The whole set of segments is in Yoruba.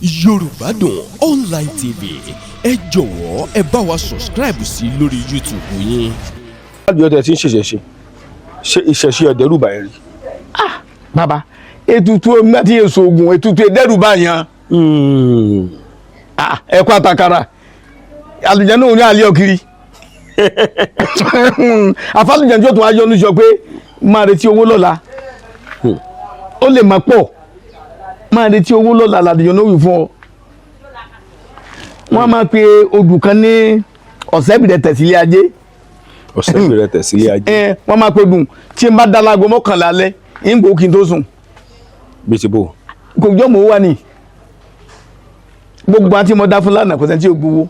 Yorùbá Dùn Online TV ẹ jọ̀wọ́ ẹ bá wa subscribe sí lórí YouTube yín. Láti ọ̀tẹ̀ tí ń ṣe ìṣẹ̀ṣe ẹ̀dẹ́rùbà ẹ̀ rí. Bàbá ètùtù omi àti èso oògùn ètùtù ẹ̀dẹ́rùbà yẹn. Ẹ̀kọ́ àtàkàrà àlùjànnú òun ní àlẹ́ ọ̀kiri. Àfàlùjànnú tó tún wá yọnu sọ pé máa retí owó lọ́la. Ó lè má pọ̀. Máa retí owó lọ́la làdìyàn wí fún ọ. Wọ́n máa pe odù kan ní ọ̀sẹ́bìrẹ̀ tẹ̀sílẹ̀ ajé. Ọ̀sẹ́bìrẹ̀ tẹ̀sílẹ̀ ajé. Wọ́n máa pe odù tí n bá dá láago 11 alẹ́ ń gbó kí n tó sùn. Bí ti bò. Kò jọ́ mọ̀ ó wà ní. Gbogbo àti mo dá fún lánàá kò sẹ́ni tí ò gbowó.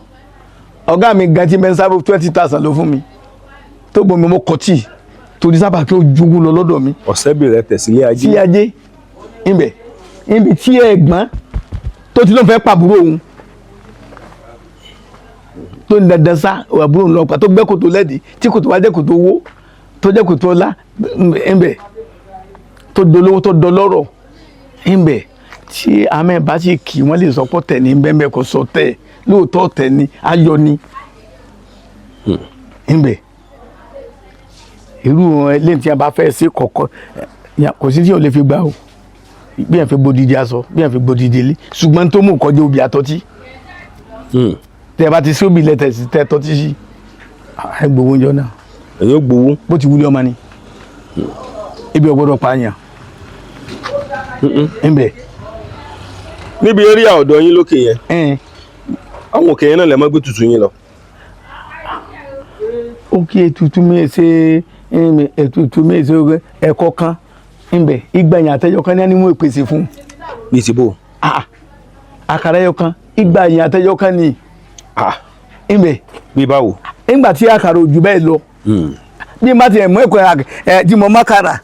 Ọ̀gá mi gan tí bẹ́ẹ̀ sábà 20,000 ló fún mi. Tó bomi mo kọ́ tíì torí sábà kí ó jogún lọ lọ́dọ̀ mi. Ọ̀sẹ́bìrẹ̀ tẹ̀sílẹ̀ ajé. Tí ajé ibẹ̀ ibi tí ẹ̀gbọ́n tó ti ló fẹ́ pàbúrò òun tó ń dandan sá àbúrò ń lọ pa tó gbẹ́ kòtò lẹ́dí tí kòtò wá jẹ́ kòtò owó tó jẹ́ kòtò ọlá ńbẹ̀ tó dolówó tó dọlọ́rọ̀ ńbẹ̀ tí àmẹ́ bá sì kì wọ́n lè sọ pọ̀ tẹ̀ ní bẹ́ẹ̀ kò sọ tẹ̀ lóòótọ́ tẹ̀ ní ayọ̀ ni ńbẹ̀ irú ẹlẹ́yìn tí a bá fẹ́ sí kọ̀ọ̀kan kò sí tí o lè fi gbà o bí ẹ̀ fi gbòdìdì aṣọ bí ẹ̀ fi gbòdìdì ilé ṣùgbọ́n tó mú kọjá obì àtọ́tí tẹ́ ẹ bá ti sí obì lẹ́tẹ̀ sí tẹ́ tọ́tí sí ẹ gbowó oúnjẹ náà. ẹ yóò gbowó. bó ti wúlé ọmọ ni ibi ọgbọ́dọ̀ pààyàn ńbẹ. níbi eré ọ̀dọ̀ yín lókè yẹn àwọn òkè yẹn náà lè má gbé tutù yín lọ. òkè ètùtù mi ṣe ẹ̀kọ́ kan ńbẹ ìgbẹ̀yìn àtẹjọ́ ní ẹni mú ìpèsè fún. Bí ti bò. Àkàrà ẹyọ kan ìgbẹ̀yìn àtẹjọ́ kan ní ńbẹ. Bí báwo. nígbà tí àkàrà ò jù bẹ́ẹ̀ lọ bí n bá ti ẹ̀ mú ẹ̀kọ́ tí mo mọ́kàrà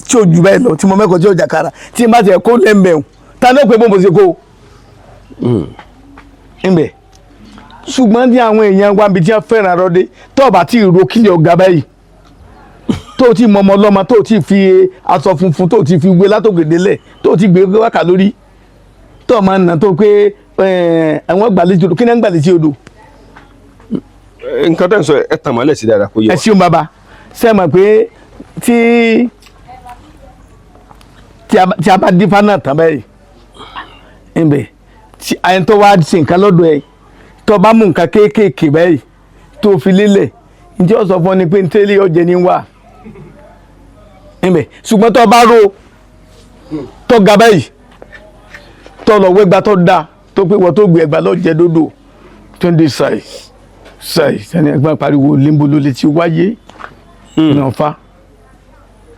tí ò jù bẹ́ẹ̀ lọ tí mo mẹ́kọ̀ọ́ tí ò jàkàrà tí n bá ti ẹ̀ kó lẹ́m̀bẹ̀hùn ta ló pé bó ṣe kó ńbẹ. ṣùgbọ́n tí àwọn èèyàn wa bí tí wọ́n fẹ́ràn rọ́dé tó bá ti ro kílẹ̀ ọ̀gá báyìí tó ti mọ ọmọ ọlọ́mọ tó ti fi aṣọ funfun tó ti fi gbé látòkèdélẹ̀ tó ti gbé wákà lórí tó máa nà tó pé àwọn gbàlejò odò kí ni wọ́n gbàlejò odò. nǹkan tẹ́ ń sọ ẹ tàn mọ́lẹ̀ sí dáadáa kó yé wa. ẹ ṣeun bàbá ṣe mọ̀ pé tí a bá dífá náà tán báyìí ńbẹ àyẹn tó wá ṣe nǹkan lọ́dọ̀ ẹ̀ tó bá mú nǹkan kéékèèké báyìí tó fi lélẹ̀ ǹjẹ́ ó sọ fún ọ ni pé ń tẹ́lẹ̀ ọ̀jẹ̀ ní wà ńbẹ ṣùgbọ́n tó bá ro tó ga báyìí tó lọ wẹ́gbà tó dáa tó pé wọ́n tó gbé ẹgbà lọ jẹ dódò tó ń de ṣàì sani ẹgbẹ́ pariwo limbo ló lè ti wáyé nù fa.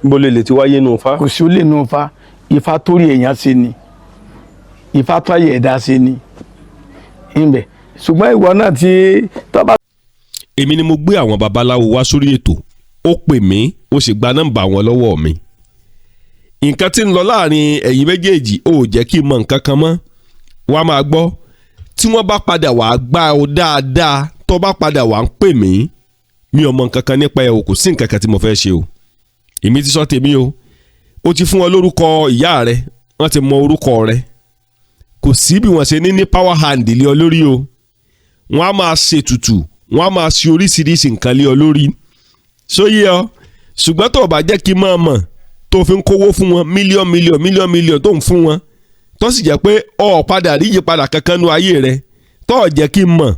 Bó lè ti wáyé nù fa. kò sí ó lè nù fa Ifá torí èèyàn ṣe ni Ifá tó ayé ẹ̀dá ṣe ni ńbẹ ṣùgbọ́n ìwọ náà ti tó bá. Èmi ni mo gbé àwọn babaláwo wá sórí ètò ó pè mí ó sì gba nọ́mbà wọn lọ́wọ́ mi. Nǹkan tí ń lọ láàrin ẹ̀yin méjèèjì ò jẹ́ kí n mọ nǹkan kan mọ́ wàá máa gbọ́ tí wọ́n bá padà wàá gbá ọ dáadáa tó bá padà wàá ń pè mí mi ò mọ nǹkan kan nípa ẹ o kò sí nǹkan kan tí mo fẹ́ ṣe o èmi ti sọ tèmi o ó ti fún wọn lórúkọ ìyá rẹ wọ́n ti mọ orúkọ rẹ kò sí bí wọ́n ṣe ní power hand lé ọ lórí o wọ́n á máa ṣètùtù wọ́n á máa ṣe oríṣiríṣi nǹkan lé ọ lórí sóyè ọ ṣùgbọ́n tó o bá jẹ́ kí n máa mọ̀ tó fi ń kówó fún wọn mílíọ̀n tó ń fún wọn tó sì jẹ́ pé o padà rí ìyípadà kankan nú ayé rẹ tó o jẹ́ kí n mọ̀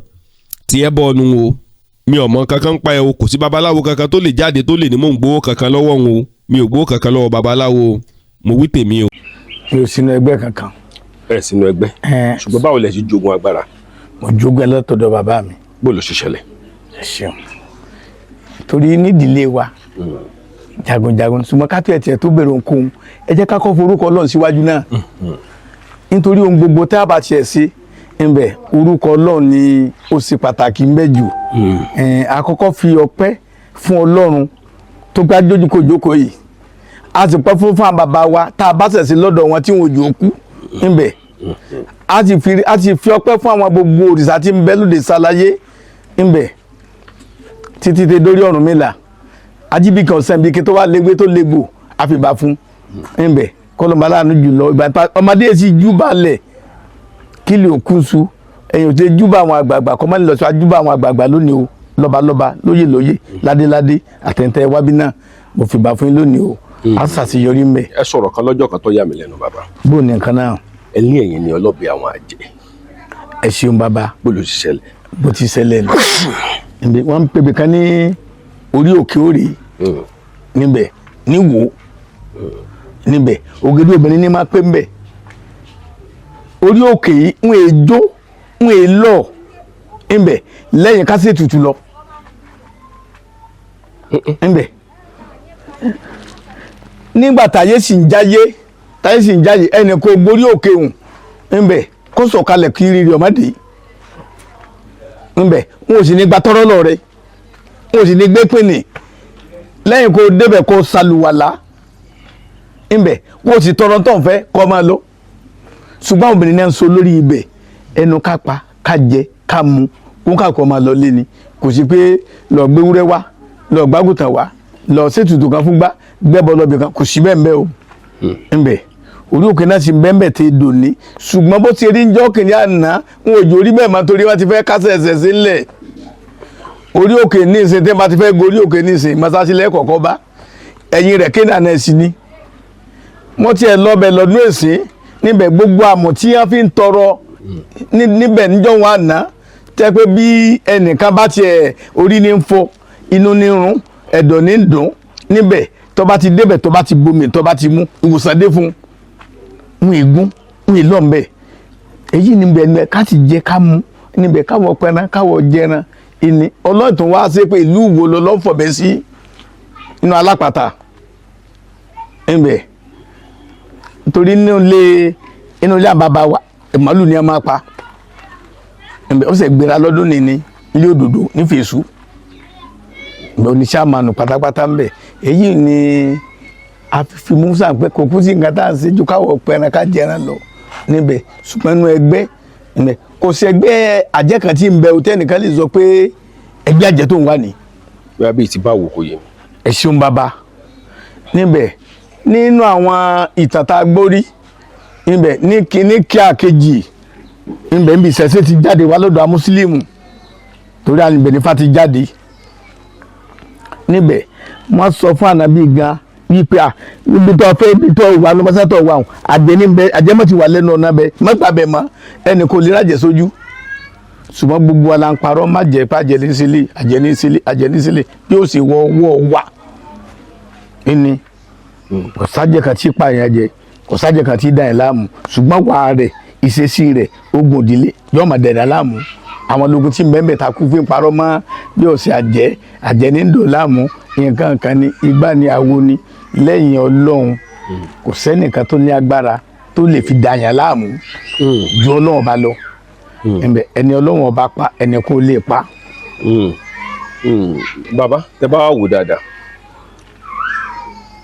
tí ẹ bọ́ ọnu o mi ò mọ kankan pa ẹ o kò sí babaláwo kankan tó lè jáde tó lè ní mò ń gbowó kankan lọ́wọ́ wọn o mi ò gbowó kankan lọ́wọ́ babaláwo o mo wí tèmi o. mi ò sínú ẹgbẹ́ kankan. ẹ sínú ẹgbẹ́ ṣùgbọ́n báwo lẹ ṣe jogun agbára. mo jogún ẹlẹ́tọ̀dọ̀ bàbá mi. bó ló ṣe ṣẹlẹ̀. ẹ ṣeun torí nídìílé wa jagunjagun ṣùgbọ́n kápẹ́ ẹ̀tì ẹ̀ tó bẹ̀rẹ̀ ohunkóhun ẹ jẹ́ ká kọ́ forúkọ Ọlọ́run síwájú náà nítorí ohun gbogbo tá a bá tiẹ̀ ṣe ńbẹ orúkọ Ọlọ́run ni ó ṣe pàtàkì ńbẹ jù àkọ́kọ́ fi ọpẹ́ fún Ọlọ́run tó gbá jókòó yìí a sì pẹ́ fún àwọn bàbá wa tá a bá ṣẹ̀ṣẹ̀ lọ́dọ̀ wọn tí wọn ò jò kú ńbẹ a sì fi ọpẹ́ fún àwọn gbogbo òrìṣà tí ń bẹ lóde ṣàlàyé ńbẹ títí dé dórí Ọ̀rúnmìlà ajíbíkan ọ̀sẹ̀nbíkẹ́ tó wà légbé tó légbò àfìbà fún ńbẹ kọlọmọ aláàánú jùlọ ìgbà ọmọdé sì jú balẹ̀ kí lè òkú su ẹ̀yìn ò tẹ júbà àwọn àgbààgbà kọ́ máa ń lọ sí ajúbà àwọn àgbààgbà lónìí o lọ́balọ́ba lóyè ládéládé àtẹ̀ntẹ̀ wábí náà mo fi bá fún yín lónìí o a ṣàṣeyọrí ń bẹ. ẹ sọ̀rọ̀ kan lọ́jọ́ kan tó yà mí lẹ́nu bàbá. bó ní nǹkan náà. ẹ ní ẹ̀yin ni ọlọ́bẹ àwọn àjẹ́. ẹ ṣeun bàbá. bó ló ti ṣẹlẹ̀. bó ti ṣẹlẹ̀ ni wọ́n ń pèbè kan ní orí òkè òrì níbẹ̀ níwò níbẹ̀ ògèdè obìnrin ní máa pé ń bẹ̀ orí òkè yìí ń èjó ń èlọ ńbẹ lẹ́yìn kásẹ̀ tutù lọ ńbẹ nígbà táyé sì ń jáyé ẹnì kò gborí òkè hùn ńbẹ kó sọ̀kalẹ̀ kiri rí ọmọdé ńbẹ n ò sì ní gba tọrọ lọ rẹ n ò sì ní gbé pínì lẹ́yìn kó débẹ̀ kó ṣàlùwàlá ńbẹ kó sì tọrọ tó ń fẹ́ kó máa lọ ṣùgbọ́n obìnrin náà ń sọ lórí ibẹ̀ ẹnu ká pa ká jẹ ká mu kó káàkó máa lọ lé ni kò sí pé lọ gbé wúrẹ́ wá lọ gbágùtàn wá lọ ṣètùtù kan fún gbá gbẹ́bọ lọ́bì kan kò sí bẹ́ẹ̀ mbẹ́ o ńbẹ orí òkè náà sì bẹ́ẹ̀ mbẹ́ tẹ́ dò ní ṣùgbọ́n bó ti rí njọ́ kìnìún àná ń wò jò orí bẹ́ẹ̀ máa torí wá ti fẹ́ kásẹ̀ ẹsẹ̀ sílẹ̀ orí òkè ní ìsìn tẹ́ bá ti fẹ́ gorí òkè ní ìsìn masasílẹ̀ kọ̀ọ̀kọ́ bá ẹ̀yìn rẹ̀ kéènà náà sí ni wọ́n ti ẹ̀ lọ́bẹ̀ lọ́dún èsì níbẹ̀ gbogbo àmọ̀ tí wọ́n fi ń tọrọ níbẹ̀ níjọ́ wọn àná tẹ́ pé bí ẹnìkan bá tiẹ̀ orí ní ń fọ́ inú ní rún ẹ̀dọ̀ ní ń dùn níbẹ̀ tó bá ti débẹ̀ tó bá ti bomi tó bá ti mú ìwòsàn dé fún un ìgún ń ìlọ́ọ̀bẹ̀ èyí níbẹ̀ níbẹ̀ ká ti jẹ ká mú níbẹ̀ káwọ̀ pẹran káwọ̀ jẹran ìní ọlọ́ọ̀tún wá sí pé ìlú wo ló lọ́ fọ̀bẹ sí inú alápàtà níbẹ̀ nítorí inú ilé àbábá wa màálù ni a máa pa ó sì gbéra lọ́dún nìní ilé òdòdó nífẹ̀ẹ́sù oníṣàmánu pátápátá ń bẹ̀ èyí ni a fi musa pé kò kú sí nǹkan tá à ń ṣe ju káwọ̀ pẹran ká jẹran lọ níbẹ̀ ṣùgbọ́n inú ẹgbẹ́ níbẹ̀ kò sí ẹgbẹ́ àjẹ́ kan tí ń bẹ òtẹ́ nìkan lè sọ pé ẹgbẹ́ àjẹ́ tó ń wà ní. bóyá bíi ti báwo kò yé mi. ẹ ṣeun bàbá níbẹ̀ nínú àwọn ìtàn tá a gbórí níbẹ̀ ní kíá kejì níbẹ̀ níbi ìṣẹ̀ṣẹ̀ ti jáde wá lọ́dọ̀ amúsílímù torí àníbẹ̀ nífà ti jáde níbẹ̀ wọ́n sọ fún ànábì gan wípé ibi tó fẹ́ ibi tó wà lọ́mọ́sátọ̀ wà àjẹmọ́ ti wà lẹ́nu ọ̀nà bẹ́ẹ̀ mọ́gbàbẹ̀ mọ́ ẹnì kò lè rájẹ̀ sójú ṣùgbọ́n gbogbo wa la ń parọ́ má jẹ́ pé àjẹnísílẹ̀ yóò sì wọ ọwọ́ wà ní kò sájẹ́ kan tí pààyàn jẹ kò sájẹ́ kan tí dá ẹ̀ láàmú ṣùgbọ́n wà rẹ̀ ìṣesí rẹ̀ ogun òdìlé yóò máa dẹ̀dà láàmú àwọn ológun tí bẹ́ẹ̀ ta kú fún parọ́ mọ́ bí ọ̀sẹ̀ àjẹ́ ní dò láàmú nǹkan kan ní igbá ni àwo ni lẹ́yìn ọlọ́run kò sẹ́nìkan tó ní agbára tó lè fi dàyàn láàmú ju ọlọ́run ọba lọ ẹni ọlọ́run ọba pa ẹni kò lè pa. bàbá tẹ bá wò dáadáa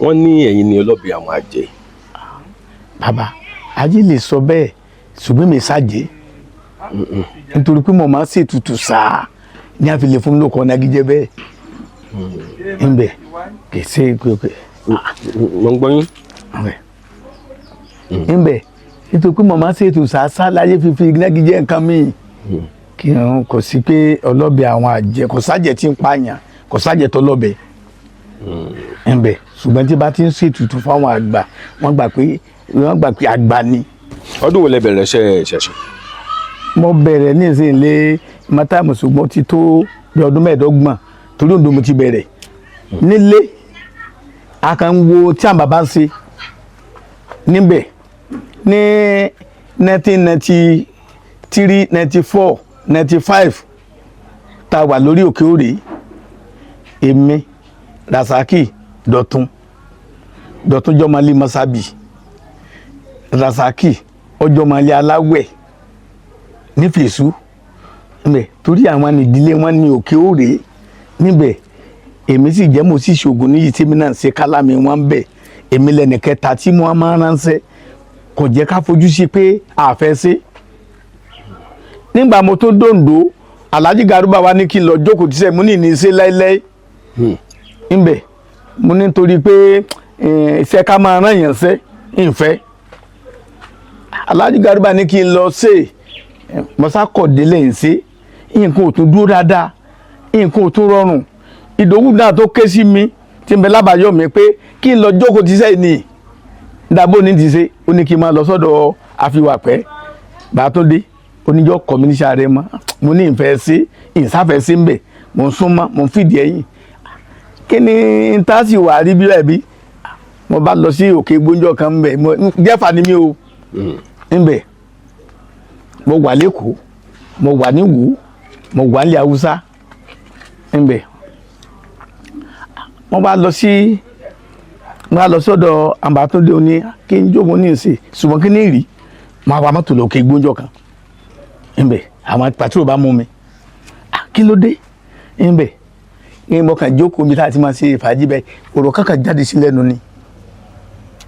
wọ́n ní ẹ̀yin ni ọlọ́bẹ àwọn àjẹ́. bàbá ajé lè sọ bẹ́ẹ̀ ṣùgbọ́n mi ṣàjẹ́ nítorí pé mo máa ń ṣètùtù sáà ní àfilẹ̀ fún lóko nagijẹ́ bẹ́ẹ̀ ńbẹ kì í ṣe pé. mo ń gbọ́ yín. ńbẹ nítorí pé mo máa ń ṣètùtù sáà láyé fífi nagijẹ́ nǹkan míì kí n kò sí pé ọlọ́bẹ àwọn àjẹ́ kò sájẹ́ tí ń pààyàn kò sájẹ́ tó lọ́bẹ ńbẹ ṣùgbọ́n tí bá ti ń ṣètùtù fáwọn àgbà wọ́n gbà pé àgbà ni. ọdún wo lẹ bẹ̀rẹ̀ iṣẹ́ ìṣẹ̀ṣe. mo bẹ̀rẹ̀ ní ìsìnlẹ̀ mọ́tàmù ṣùgbọ́n ti tó bí ọdún mẹ́ẹ̀ẹ́dọ́gbọ̀n torí Oǹdó mo ti bẹ̀rẹ̀ nílé a kàn ń wo tí àwọn bàbá ń ṣe níbẹ̀ ní 1993 94 95 tá a wà lórí òkè òrè èmi Rasaki Dọ̀tun jọmọlé Mọ́sábì Rasaki ọjọmọlé Aláwẹ̀ nífẹ̀ẹ́sù níbẹ̀ torí àwọn ìdílé wọn ní òkè òrè níbẹ̀ èmi sì jẹ́ mo sì ṣògùn níyì tí mi náà ṣe kálámi wọn bẹ̀ èmi lẹ́nu kẹta tí mo máa ránṣẹ́ kò jẹ́ ká fojú sí pé àfẹ́ ṣe. nígbà mo tó dòǹdó Alhaji Garuba wa ní kí n lọ jókòó tí sẹ́ mo ní ṣe láéláé níbẹ̀ mo ní torí pé iṣẹ́ ká máa rán yàn ṣẹ́ ìfẹ́ Alhaji Garuba ní kí n lọ ṣe mọ́sákọ̀dé lẹ́yìn sí nǹkan ò tún dúró dáadáa nǹkan ò tún rọrùn Ìdòwú náà tó ké sí mi tí ń bẹ lábàáyọ mi pé kí n lọ jókòó ti sẹ́yìn ní dàbò ní ti ṣe ó ní kí n máa lọ sọ́dọ̀ àfiwàpẹ́ Bàtúndé oníjọ́ kọ̀mínísà rẹ mọ́ mo ní ìfẹ́ sí ìsáfẹ́ sí ń bẹ̀ mo ń súnmọ́ mo ń fìdí ẹ̀yìn kí ni n ta sì wà rí bí ẹ̀bí mo bá lọ sí òkè gbóúnjọ kan ń bẹ̀ jẹ́fà ni mí o ń bẹ̀ mo wà lẹ́kọ̀ọ́ mo wà ní Ìwó mo wà ní Haúsá ń bẹ̀ mo bá lọ sọ́dọ̀ Bàtúndé oní kí n jókòó ní ìsè ṣùgbọ́n kí ní rí mo wá mọ́tò lọ òkè gbóúnjọ kan ń bẹ̀ àwọn pàtó bá mú mi kí ló dé ń bẹ̀ ní mo kàn jókòó bí tá a ti máa ṣe ìfàájì bẹ́ẹ̀ ọ̀rọ̀ kankan jáde sí lẹ́nu ni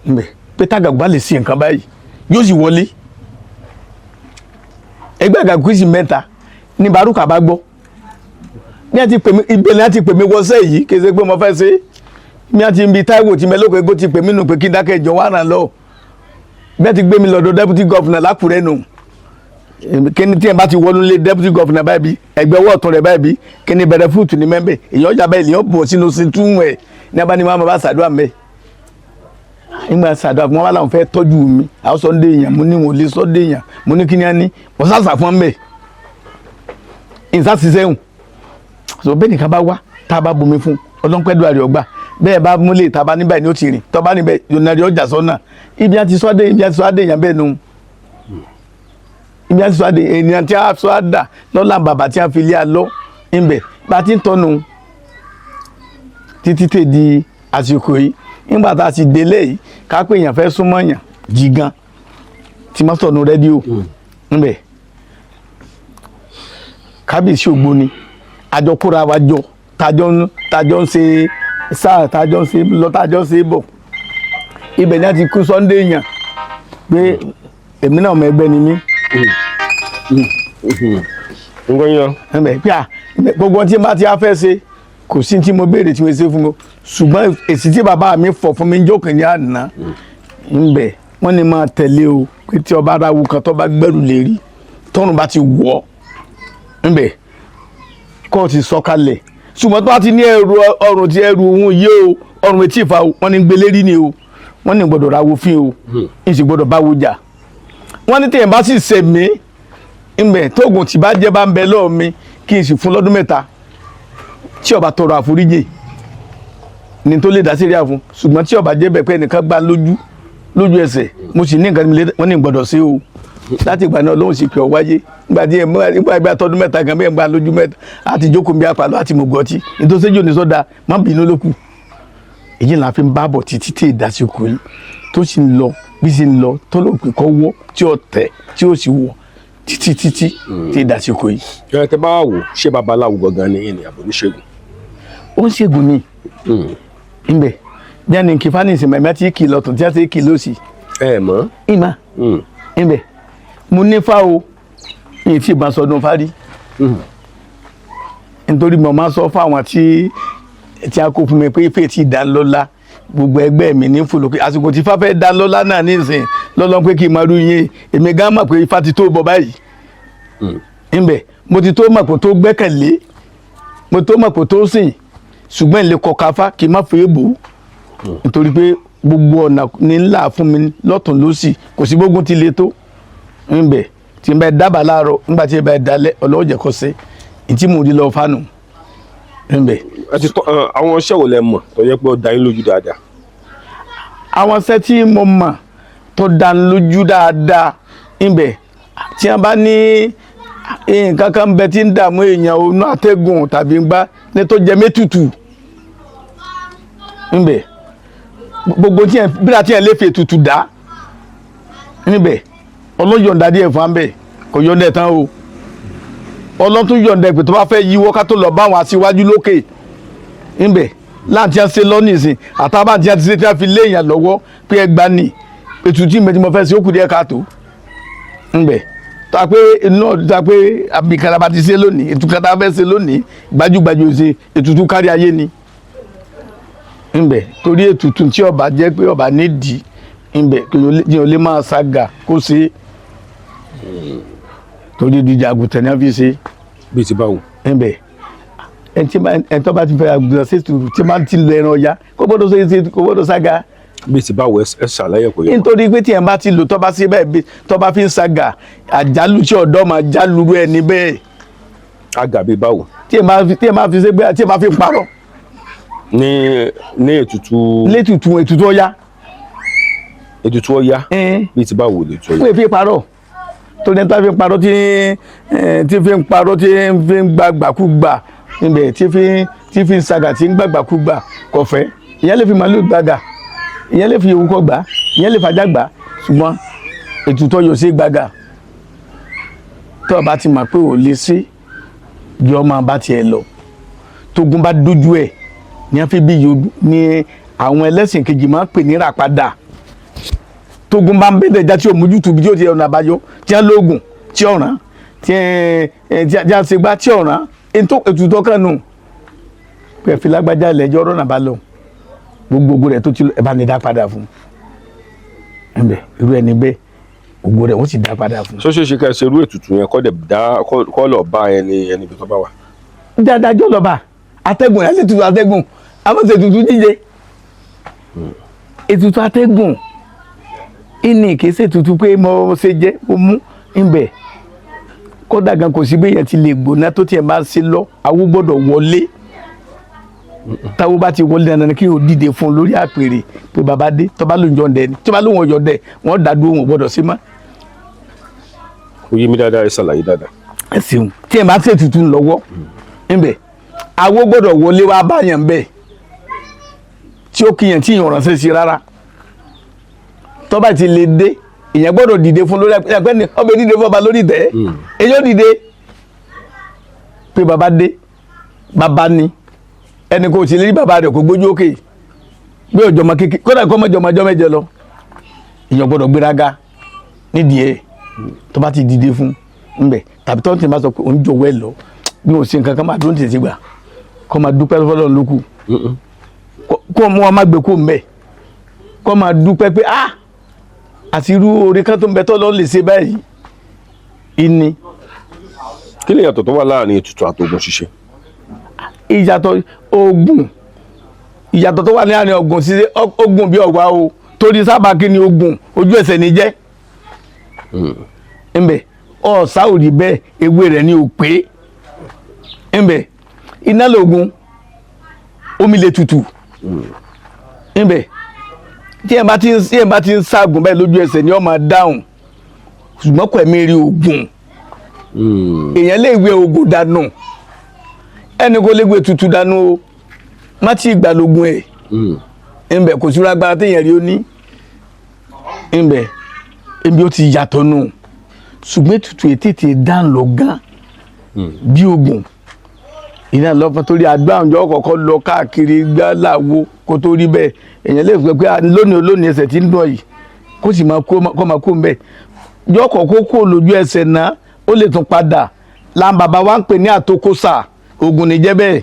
ń bẹ̀ pé Àgàgùgbà lè ṣe nǹkan báyìí yóò sì wọlé ẹgbẹ́ Àgàgùgbà sì mẹ́ta ní Bárúkà bá gbọ́ ní àti pè mí ìgbẹ́ni àti pè mí wọ́sẹ̀ yìí kì í ṣe pé mo fẹ́ ṣe ní àti ibi Táíwò tí mẹ́lòkè gbó ti pè mí nù pé kí n dákẹ́ ìjọ wà ràn lọ bí wọ́n ti gbé mi lọ́dọ̀ deputy governor lákùrẹ́ nù kíni tí ẹ bá ti wọnú lé deputy governor báyìí bí ẹgbẹ́ ọwọ́ ọ̀tún rẹ̀ báyìí bí kíni bẹ̀rẹ̀ fúùtù ní mẹ́mbẹ́ èèyàn ọjà báyìí lèèyàn bọ̀ sínú sí tún ẹ̀ ní abá ni wọ́n bá ṣàdúrà mẹ́ nígbà ṣàdúrà fún wọn wá láwọn fẹ́ tọ́jú mi àwọn sọ́ndé èèyàn mo ní wọn ò lè sọ́ndé èèyàn mo ní kíni á ní mo sàṣà fún mẹ́ ìsásísẹ́hùn so bẹ́ẹ̀ nìkan bá wá tá a bá bomi fún ọlọ́pẹ́dù àrẹ ọgbà bẹ́ẹ̀ bá múlẹ̀ tá a bá níbẹ̀ ni ó ti rìn tó bá níbẹ̀ yóò ọjà sọ́nà ibi àti sọ́dé èèyàn bẹ́ẹ̀ nù ibi àti sọ́dé èèyàn tí a sọ́ àdà lọ́la bàbá tí a fi lé a lọ ńbẹ̀ bá ti ń tọ́nu títí tè di àsìkò yìí nígbà tá a ti délé yìí ká pé èèyàn fẹ́ súnmọ́ èèyàn jì gan tí má sọ̀nù rédíò ńbẹ̀ kábíyèsí Ògbóni àjọkúra wa jọ tájọ ń ṣe sáà tájọ ń ṣe lọ tájọ ń ṣe bọ̀ ibẹ̀ ni a ti kú Sunday yàn pé èmi náà ọmọ ẹgbẹ́ ni mí. gbogbo tí n bá ti á fẹ́ ṣe kò sí tí mo béèrè tí mo ṣe fún mi ṣùgbọ́n èsì tí bàbá mi fọ̀ fún mi ń jókòó ní àná ńbẹ̀ wọ́n ní máa tẹ̀lé o pé tí ọba ara wù kan tó bá gbẹ́rù lè rí tọ́run bá ti wọ̀ ńbẹ̀ kọ́ ti sọ̀kalẹ̀ ṣùgbọ́n tó bá ti ní ẹrù ọrùn tí ẹrù òun yé o ọrùn etí ìfà wọn ní gbélé rí ni o wọn ní gbọ́dọ̀ ra wo fín o n sì gbọ́dọ̀ bá wo jà wọn ní tẹ̀yìn bá sì sẹ̀mí ńbẹ̀ tóògùn tí bá jẹ́ bá ń bẹ lọ́ọ̀ mi kí n sì fún lọ́dún mẹ́ta tí ọba tọrọ àforíjì ní tó lè dá sí rí àfún ṣùgbọ́n tí ọba jẹ́ bẹ̀ pé ẹnìkan gbá lójú ẹsẹ̀ mo sì ní nǹkan wọn ní gbọ́dọ̀ sí o láti ìgbà náà lóhùn sí pé ọ wáyé nígbà ìgbà tọdún mẹ́ta gan bẹ́ẹ̀ ń gba lójú mẹ́ta àti jókòó bí apàlọ́ àti mọ̀gọ́tì nítòsíjò ní sọ́dà má bínú lókù èyí là ń fi bá bọ̀ títí tí ìdásíkò yìí tó sì ń lọ bí sì ń lọ tó ló pè kọ́ wọ́ tí ó tẹ̀ tí ó sì wọ̀ títí tí ìdásíkò yìí. ẹ tẹ bá wò ṣé babaláwo gangan ni ìní àbò oníṣègùn. ó ń ṣègùn ni ńbẹ bí a ní kí fánísì mẹ́mẹ́ tí kì í lọ tún tí a ti kì í lọ sí. ẹ mọ̀. ìmọ̀ ńbẹ mo ní fa o èyí tí ìbọn sọdún fárí nítorí mo máa sọ fún àwọn tí a kó fún mi pé ìfẹ́ ti dá lọ́lá gbogbo ẹgbẹ́ mi ní fòlókè àsìkò tí fáfẹ́ dá lọ́lá náà nísìn lọ́lọ́ pé kí n máa rú yín èmi gan mọ̀ pé ifá ti tó bọ̀ báyìí ńbẹ mo ti tó mọ̀ pé tó gbẹ́kẹ̀lé mo tó mọ̀ pé tó sìn ṣùgbọ́n ilé kọkàfá kì í má fẹ́ bò ó nítorí pé gbogbo ọ̀nà ní ńlá fún mi lọ́tún lọ́sì kò sí gbógun ti le tó ńbẹ tí n bẹ dábàá láàárọ̀ nígbà tí n bẹ dalẹ̀ ọlọ́wọ́ jẹ́ kó ṣe ìtí mo rí lọ fánù ńbẹ. àwọn iṣẹ́ wo lẹ mọ̀ tó yẹ pé ó dá yín lójú dáadáa. àwọn iṣẹ́ tí mo mọ̀ tó dá yín lójú dáadáa ńbẹ tí wọ́n bá ní nǹkan kan bẹ tí ń dààmú èèyàn onú àtẹ̀gùn tàbí gbá ní tó jẹ mẹ́tutù ńbẹ gbogbo tí yẹn bí láti yẹn lè fi ètùtù dá ńbẹ ọlọ́yọ̀ǹda díẹ̀ fún abẹ́ kò yọ̀ǹda ẹ̀ tán o ọlọ́tún yọ̀ǹda ẹ̀pẹ̀ tó bá fẹ́ yíwọ́ ká tó lọ bá àwọn aṣíwájú lókè ńbẹ̀ láti ṣe lọ́nìsìn àtàbà tí a ti ṣe tí a fi lé èèyàn lọ́wọ́ pé ẹ gbà ní ètùtù ìmọ̀ tí mo fẹ́ ṣe ó kù díẹ̀ káàtó ńbẹ̀ tá pé náà tá pé àbíkàrà bá ti ṣe lónìí ètùtù kàtà fẹ́ ṣe lónìí gbajúgbajú ṣe ètùtù kárí ayé ni ńbẹ̀ torí ètùtù tí ọba jẹ́ pé ọba nídìí ńbẹ̀ kí o lè máa ṣàgà kó ṣe torí ìdíje àgùntàn ni wọ́n fi ṣe. bíi ti báwo. ẹnbẹ ẹni tó bá ti fẹ́ àgùntàn ṣe tutù tí máa ti lọ ẹran ọ̀yá kó gbọ́dọ̀ sága. bíi ti báwo ẹ ṣàlàyé kò yẹ. nítorí pé tí ẹ bá ti lò tó bá sí bẹ́ẹ̀ tó bá fi ń sága àjálù tí ọ̀dọ́ máa jálù ẹ ní bẹ́ẹ̀. àgà bíi báwo. tí ẹ máa fi ṣe bẹ́ẹ̀ tí ẹ máa fi parọ́. ní ètùtù. ètùtù ọ̀yá. ètùtù ọ̀yá. bíi ti báwo lè tó yẹ. wọ́n fi parọ́ tó ní tá fi ń parọ́ tí fi ń parọ́ tí fi ń gbàgbàkúgbà níbẹ̀ tí fi ń saga tí ń gbàgbàkúgbà kọfẹ́ ìyẹn lè fi màálù gbàgà ìyẹn lè fi ewúkọ gbà ìyẹn lè fàjà gbà ṣùgbọ́n ètùtù yóò ṣe gbàgà tó o bá ti mọ̀ pé ò lè ṣe yọ ọmọ bá tiẹ̀ lọ tógun bá dójú ẹ̀ ní wọ́n fi bí yòó ní àwọn ẹlẹ́sìn kejì máa ń pè ní ràpadà tógun bá ń bẹ́ẹ̀ dẹ́jà tí o mójútu bí tí o ti ọ̀nà àbáyọ tí a lóògùn tí ọ̀ràn tí a ṣe gbá tí ọ̀ràn ètùtù kan nù pẹ̀fì lágbájá lẹ́jọ́ ọ̀rọ̀ nàbà lọ gbogbo rẹ̀ tó ti ẹ̀ bá ní dá padà fún ẹ̀bẹ̀ irú ẹni bẹ́ẹ̀ gbogbo rẹ̀ wọ́n sì dá padà fún. ṣó ṣe ṣe ká ṣe irú ètùtù yẹn kọ́ lọ bá ẹni ibi tó bá wà. dáadáa jọ lọ bá atẹ́gùn ẹ̀ ṣètùtù atẹ́gùn àmọ́ ṣètùtù jíjẹ ètùtù atẹ́gùn ìní kìí ṣètùtù pé mo ṣe jẹ́ mo mú ìbẹ̀ kódà gan kò sí bí èèyàn ti lè gbóná tó tiẹ̀ máa ṣe lọ àwo gbọ́dọ̀ wọlé táwo bá ti wọlé dandan kí o dìde fún un lórí àpèrè pé bàbá dé tó bá lóun jọ̀ǹdẹ̀ ni tó bá lóun ọ̀jọ̀ǹdẹ̀ wọ́n dá dúró wọn gbọ́dọ̀ sí mọ́. ó yé mi dáadáa ẹ ṣàlàyé dáadáa. ẹ ṣeun tí ẹ máa ṣètùtù lọ́wọ́ ìbẹ̀ àwo gbọ́dọ̀ wọlé wá báyàn bẹ́ẹ̀ tí ó kíyàn tí ìyàn ránṣẹ́ sí rárá tó bá ti lè dé èèyàn gbọ́dọ̀ dìde fún lórí ẹgbẹ́ ni ọbẹ̀ dìde fún ọba lórí ìtẹ́ èyí ó dìde pé bàbá dé bàbá ni ẹni kò sì lè rí bàbá rẹ̀ kò gbójú òkè bí ọjọ́ ọmọ kékeré kódà kó mọ́jọ́ ọmọjọ́ mẹ́jọ lọ èèyàn gbọ́dọ̀ gbéraga nídìí ẹ̀ tó bá ti dìde fún ńbẹ tàbí tó ń tẹ̀ máa sọ pé òun jọ̀wọ́ ẹ̀ lọ bí wọ́n ṣe nǹkan kan máa dúró tètè gbà kó máa dúpẹ́ fọlọ́run lókù kó mú wọn má gbé kó ńbẹ kó máa dúpẹ́ pé àti irú orí kan tó ń bẹ tó lọ lè ṣe báyìí ìní. kí ni ìyàtọ̀ tó wà láàrin ètùtù àtògùn ṣíṣe. ìyàtọ̀ tó wà láàrin ọ̀gùn ṣíṣe ogun bí ọ̀wá o torí sábà kí ni ogun ojú ẹsẹ̀ ní jẹ́ ńbẹ ọ̀sá ò rí bẹ́ẹ̀ ewé rẹ̀ ni ò pé ńbẹ iná lògùn omi lè tutù ńbẹ tí ẹ bá ti ń ṣaagùn bẹ́ẹ̀ lójú ẹsẹ̀ ni ó máa dáhùn ṣùgbọ́n kò ẹ̀mí rí oògùn èèyàn lè wé oògùn dànù ẹni kò lè wé tutù dànù o má ti gbàlógún ẹ̀ ńbẹ kò sí agbára téèyàn rí ó ní ńbẹ ebi ó ti yàtọ̀ nù ṣùgbọ́n ètùtù ètètè dáhùn lọ gan bí oògùn ìná lọ́fọ́ torí àdúrà òǹjọ́ kọ̀ọ̀kan lọ káàkiri gbáláwo kó tó rí bẹ́ẹ̀ èèyàn lè fẹ́ pé lónìí ẹsẹ̀ tí ń dùn yìí kó sì máa kó ń bẹ̀ yọ kọ̀ọ̀kan kó lójú ẹsẹ̀ náà ó lè tún padà làm bàbá wa ń pè ní àtòkósà oògùn níjẹ́ bẹ́ẹ̀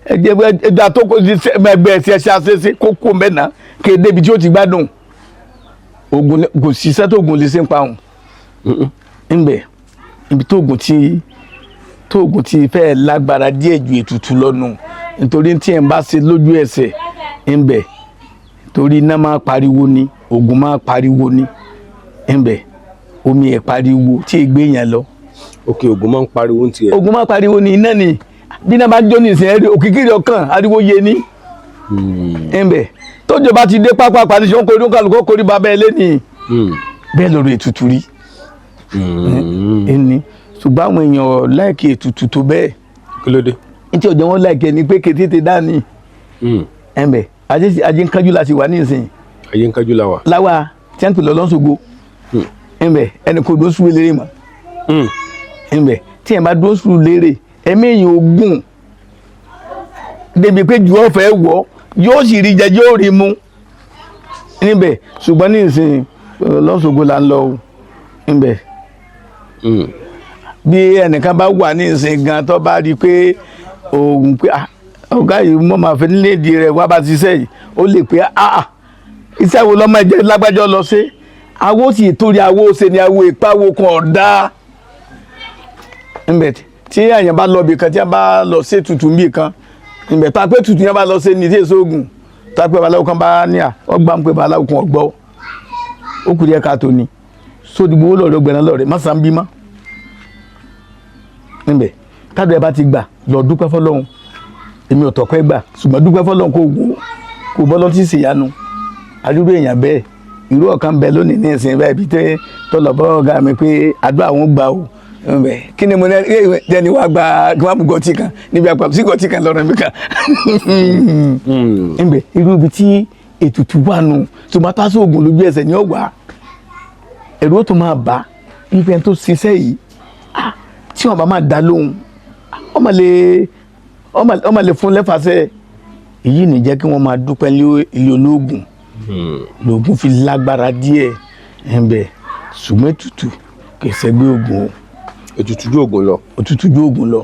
ẹgbẹ́ àtòkó ẹgbẹ́ ẹsẹ̀ ẹsẹ̀ àṣẹṣe kó kó ń bẹ̀ náà kéde ibi tí ó ti gbádùn oògùn kò síṣẹ́ tó oògùn lè ṣe ń pa òun ńbẹ̀ ibi tó oògùn ti fẹ́ lágbára díẹ̀ ju ètùtù lọ́nu nítorí tí ẹ̀ ń bá ṣe lójú ẹsẹ̀ ńbẹ̀ torí iná máa pariwo ni oògùn máa pariwo ni ńbẹ̀ omi ẹ̀ pariwo tí ì gbé yẹn lọ. ok oògùn máa ń pariwo ní tiẹ̀. oògùn máa pariwo ni iná ni bí iná bá jó ní ìsìn ẹ̀rí òkìkiri ọkàn ariwo yé ni ńbẹ̀ tójò bá ti dé pápá àpàdésí wọn korí kálukọ́ korí bàbá ẹ lẹ́nìí bẹ́ẹ̀ lórí ètùtù rí ẹni ṣùgbọ́n àwọn èèyàn láìkí ètùtù tó bẹ́ẹ̀. kí ló dé. nítorí ọjọ́ wọn láìkí ẹni pé kété ti dání ẹ̀ǹbẹ̀ ajé ń kájú láti wà nísìnyí. ayé ń kájú la wà. láwa tí wọ́n ń pè lọ́lọ́sọ̀gbọ̀ ẹ̀ǹbẹ̀ ẹni kò dó sùúrù lérè mọ́ ẹ̀ǹbẹ̀ tí ẹ̀ bá dó sùúrù lérè ẹ̀mí èèyàn ogun débi pé jù ọ̀fẹ́ wọ̀ yóò sì rí jẹ yóò rí mú níbẹ̀ ṣùgbọ́n ní ìsìn lọ́sọ̀gbọ̀ là ń lọ níbẹ̀ bí ẹnìkan bá wà ní ìsìn gan tó bá rí i pé òun pé ọ̀gá yìí mọ̀ máa fẹ́ níléèdì rẹ̀ wá bá ti ṣe yìí ó lè pé iṣẹ́ wo lọ́mọ ẹ̀jẹ̀ lágbájọ́ lọ sí awo sì torí awo ṣe ni awo ìpawó kan ọ̀dá ńbẹ tí àyàn bá lọ ibì kan tí a bá lọ sí tutù níbì kan ńbẹ tá a pé tutù yẹn bá lọ sí ní tí èso oògùn tá a pé babaláwo kan bá ní à ọgbà ń pé babaláwo kan ọgbọ́ ó kù díẹ̀ káàtó ni sódì gbowó lọ́ọ̀rẹ́ ọgbẹ̀rún lọ́ọ̀rẹ́ má sàn bí mọ́ ńbẹ tádùn ẹ bá ti gbà lọ dúpẹ́ fọlọ́run èmi ò tọ̀kọ́ ẹ gbà ṣùgbọ́n dúpẹ́ fọlọ́run kò bọ́ lọ́tí ìṣèyanu àdúgbò èèyàn bẹ́ẹ̀ irú ọ̀kan bẹ lónìí ní ìsìn báyìí bí tọ́lọ̀ bọ́ ọ̀gá mi pé àdúrà wọn gbà ó kí ni mo ní ẹni wàá gba kí wọ́n mú gọtí kan níbi àpapọ̀ sí gọtí kan lọ́rọ̀ mi kan ńbẹ irú ibi tí ètùtù wà nù tòmátà sóògùn lójú ẹsẹ̀ ni ó wà ẹ̀rù ó tó máa bá ibi tó ṣiṣẹ́ yìí tí wọ́n bá máa dá lóhùn ọmọ lè fún lẹ́fàṣẹ́ èyí ní jẹ́ kí wọ́n máa dúpẹ́ ilé olóògùn lóògùn fi lágbára díẹ̀ ẹ̀ńbẹ̀ ṣùgbọ́n ètùtù kì í ṣẹgbẹ́ ògùn o. ètùtù ju ògùn lọ. ètùtù ju ògùn lọ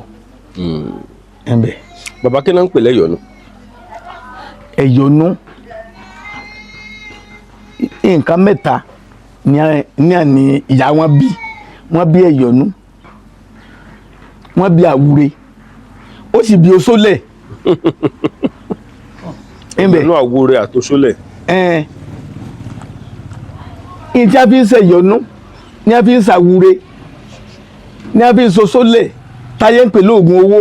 ẹ̀ńbẹ̀. bàbá kí náà ń pè lẹ́yọ̀nù. ẹ̀yọ̀nù nǹkan mẹ́ta ní àní ìyá wọn bí ẹ̀yọ̀nù wọ́n bí àwúre ó sì bí oṣólẹ̀ inú àwúre àtòṣólẹ̀. ní tí a fi ń ṣẹ̀yọ̀nú ní a fi ń ṣàwúre ní a fi ń ṣoṣólẹ̀ táyé ń pè lóògùn owó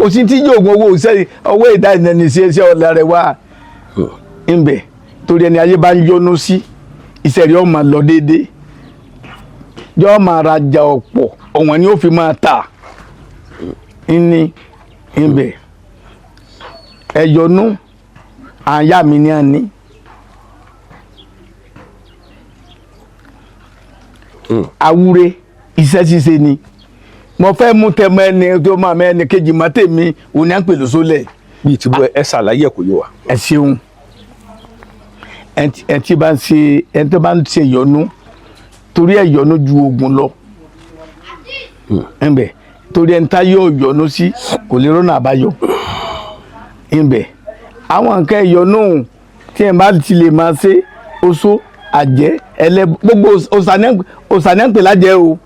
kò sí tí yóò oògùn owó òṣìṣẹ́ ọwọ́ ìdá ìnáni sí iṣẹ́ ọ̀la rẹ̀ wá ńbẹ̀ torí ẹni ayé bá ń yọnu sí iṣẹ́ rẹ̀ ó máa lọ déédéé yóò máa rajà ọ̀pọ̀ ọ̀wọ́n ni ó fi máa tà ní ńbẹ̀ ẹ̀yọ̀nú àyà mi ní àní àwúre iṣẹ́ ṣíṣe ni mo fẹ́ mú tẹmọ ẹni tó máa mẹ ẹni kejì mọ́ tèmi òun ní à ń pè lóṣòlẹ̀. bíi ti bọ ẹ ṣàlàyé ẹ kò yé wa. ẹ ṣeun ẹ tí bá ń ṣe ẹni tó bá ń ṣe ẹ̀yọ̀nú torí ẹ̀yọ̀nú ju oògùn lọ ńbẹ torí ẹni tá yóò yọ̀nú sí kò lè rọ́nà àbáyọ ńbẹ àwọn nǹkan ẹ̀yọ̀nú tí ẹ̀ bá ti lè máa ṣe oṣó àjẹ́ ẹlẹ́ gbogbo òsànẹ́pẹ̀ lájẹ́ o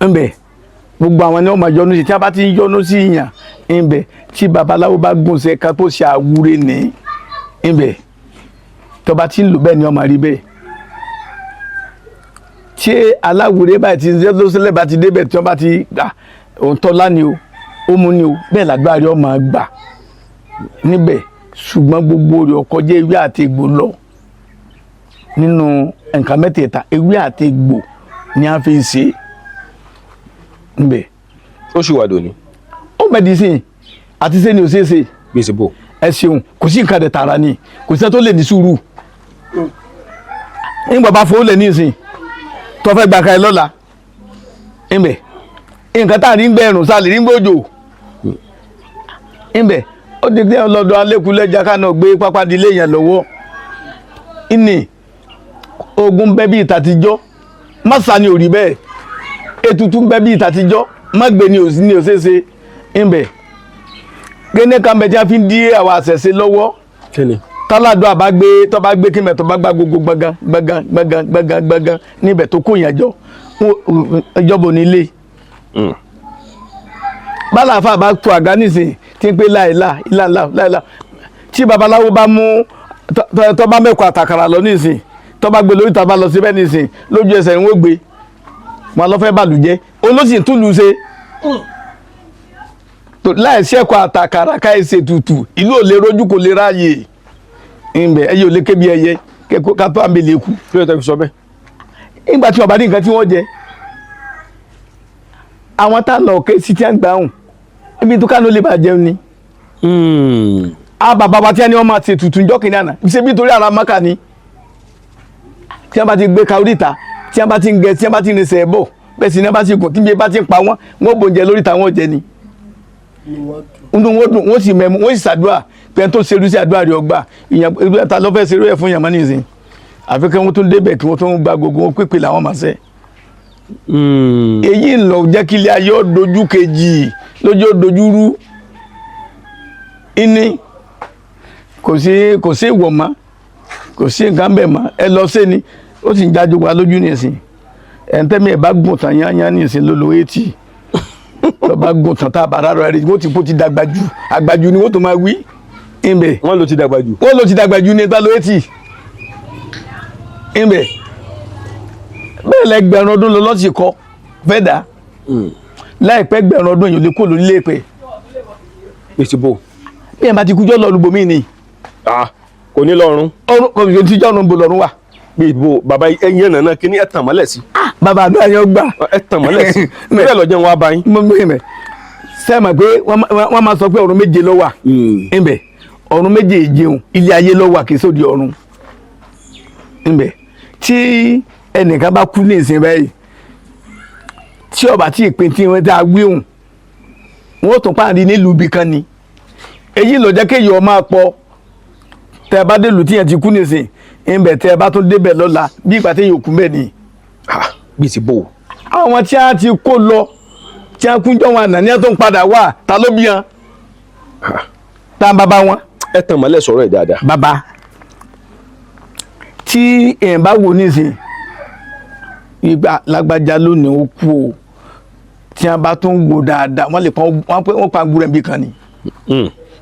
ńbẹ gbogbo àwọn ni wọ́n máa yọ̀nú sí tí a bá ti ń yọ̀nú sí ìyàn ńbẹ tí babaláwo bá gùn sí ẹ̀ka tó ṣe àwúre ní ńbẹ tó bá ti ń lò bẹ́ẹ̀ ni wọ́n máa rí bẹ́ẹ̀ tí aláwúre báyìí ti ṣe lọ́sẹ̀lẹ̀ bá ti débẹ̀ tí wọ́n bá ti gbà òǹtọ́lá ni o ó mú ni o bẹ́ẹ̀ lágbára ọmọ gbà níbẹ̀ ṣùgbọ́n gbogbo rẹ̀ ọkọ̀ jẹ́ ewé àti egbò lọ nínú nǹkan mẹ́tẹ̀ẹ̀ta ewé àti egbò ni a fi ń ṣe níbẹ̀. ó sì wà dòní. ó mẹ́dísìn àti sẹ́ni ò ṣeéṣe. gbèsè bò. ẹ ṣeun kò sí nǹkan rẹ̀ tààrà ni kò sí tó lè ní sùúrù. nígbà bá fowó lẹ̀ ní ìsìn tó fẹ́ gbà ká ẹ lọ́la níbẹ̀ nǹkan tá à ń rí gbẹ̀rùn sálẹ̀ rí gbòjò níbẹ̀ ó di pé ọlọ́dọ̀ alẹ́kùnlẹ́jà kánà gbé pápádìlé yẹn lọ́wọ́ ìní ogun bẹ́ bí ìtàtijọ́ mọ́sá ni ò rí bẹ́ẹ̀ ètùtù bẹ́ bí ìtàtijọ́ mọ́gbé ni òṣèṣe ńbẹ̀ gẹ́nẹ́ kan bẹ tí a fi ń dí àwọn àṣẹ̀ṣe lọ́wọ́ táládọ́ àbágbé tó bá gbé kímẹ̀ tó bá gbá gbogbo gbọ̀ngàn níbẹ̀ tó kó yẹn jọ ìjọba onílé bálàfà bá tó àga nísìnyí tí ń pé láìlá ìlàlá tí babaláwo bá mú tó bá mẹ́kọ̀ọ́ àtàkàrà lọ nísìnyí tó bá gbé lórí ìta bá lọ síbẹ̀ nísìnyí lójú ẹsẹ̀ ń wó gbé wọn lọ fẹ́ bàlùjẹ́ olóṣì tún lù ú ṣe láìsí ẹ̀kọ́ àtàkàrà káìsè tutù ìlú ò lè rojú kò lè ráàyè ńbẹ ẹyẹ ò lè ké bí ẹyẹ ká tó àmì lè kú. kí ló tẹ́ fi sọ bẹ́ẹ̀. nígbà tí wọ́n bá ní nǹkan tí wọ́n jẹ àwọn tá a lọ ké sí tí a ń gbà hùn ibi tó kánú lè bá jẹun ni. a bàbá wa tí a ní wọ́n máa ṣe tutù ńjọ́ kìnìún àná ṣe bí torí ara maka ni tí wọ́n bá ti gbé káwọ́rìta tí wọ́n bá ti ń gẹ tí wọ́n bá ti ń rìn sẹ́ẹ̀ bọ̀ bẹ́ẹ̀ sì ni wọ́n bá ti gùn tí bá ti ń pa wọ́n bòǹjẹ lórí táwọn jẹ ni inú wọn dùn wọn sì mẹ́mu wọn sì ṣàdúrà pé tó ṣerú sí àdúrà rẹ̀ ọgbà ìyẹn ta ló fẹ́ ṣerú ẹ̀ fún yàmọ́ nìyẹn àfi kí wọ́n tún débẹ̀ kí wọ́n tún gba gbogbo wọn pípé làwọn máa ṣe. èyí ń lọ jẹ́ kí ilé ayé ó dojú kejì lójú ó dojú rú ìní kò sí ìwọ̀ mọ́ kò sí nǹkan bẹ̀ mọ́ ẹ lọ sí ni ó sì ń jájú wa lójú nìsín ẹ̀ńtẹ́mi ẹ̀ bá gùn tán yányán nìsín ló lo 80 ló bá gùn tán tá a bá rárá rẹ̀ wọ́n ti kó ti dàgbà jù àgbàjù ni wọ́n tó máa wí ìbẹ̀ wọ́n ló ti dàgbà jù. wọ́n ló ti dàgbà jù ní ta lo 80 ìbẹ̀ bẹ́ẹ̀ lẹ́gbẹ̀rún ọdún lọ lọ́sì kọ́ fẹ́ dà láìpẹ́ gbẹ̀rún ọdún èèyàn lè kó lórí léèpẹ̀ pèsè bò. bí ẹ̀ bá ti kújọ́ lọ lùbọ̀mí ni kò ní lọ́rùn. ọrùn kò sì ti jọ́ ọ̀run bò lọ́rùn wà. bí ibo bàbá ẹyin nànà kí ni ẹ tàn mọ́lẹ̀ sí. bàbá àdúrà yẹn gbà. ẹ tàn mọ́lẹ̀ sí. bẹ́ẹ̀ lọ́jọ́ wọn á bá yín. mo gbé mẹ́ sẹ́ẹ̀mà pé wọ́n máa sọ pé ọ̀run méje ló wà. ńbẹ̀ ọ̀run méje jẹun ilé ayé ló wà kì í sóde ọ̀run. ńbẹ̀ tí ẹnìkan bá kú ní ìsìn báyìí tí ọba tí ìpín tí wọ́n dá gbé òun wọ́n tún pàdé nílùú ibì kan ni èyí ló jẹ́ kéèyàn máa pọ̀ tẹ́ ẹ bá dé lù tí yẹn ti kú nísìn ńbẹ̀ tẹ́ ẹ bá tún débẹ̀ lọ́la bí ìgbà téèyàn kú bẹ́ẹ̀ ni. bí ti bò. àwọn tí a ti kó lọ tí a kúnjọ́ wọn àná ní ẹ tó ń padà wá ta ló bí wọn tá n bàbá wọn. ẹ tàn mọ́lẹ̀ sọ̀rọ̀ ẹ̀ dáadáa. bàbá tí èèyàn bá wò nísìn ìgbà lágbájá lónìí ó kú o tí a bá tún wò dáadáa wọ́n lè wọ́n pa gbúrẹ́ bí kan ni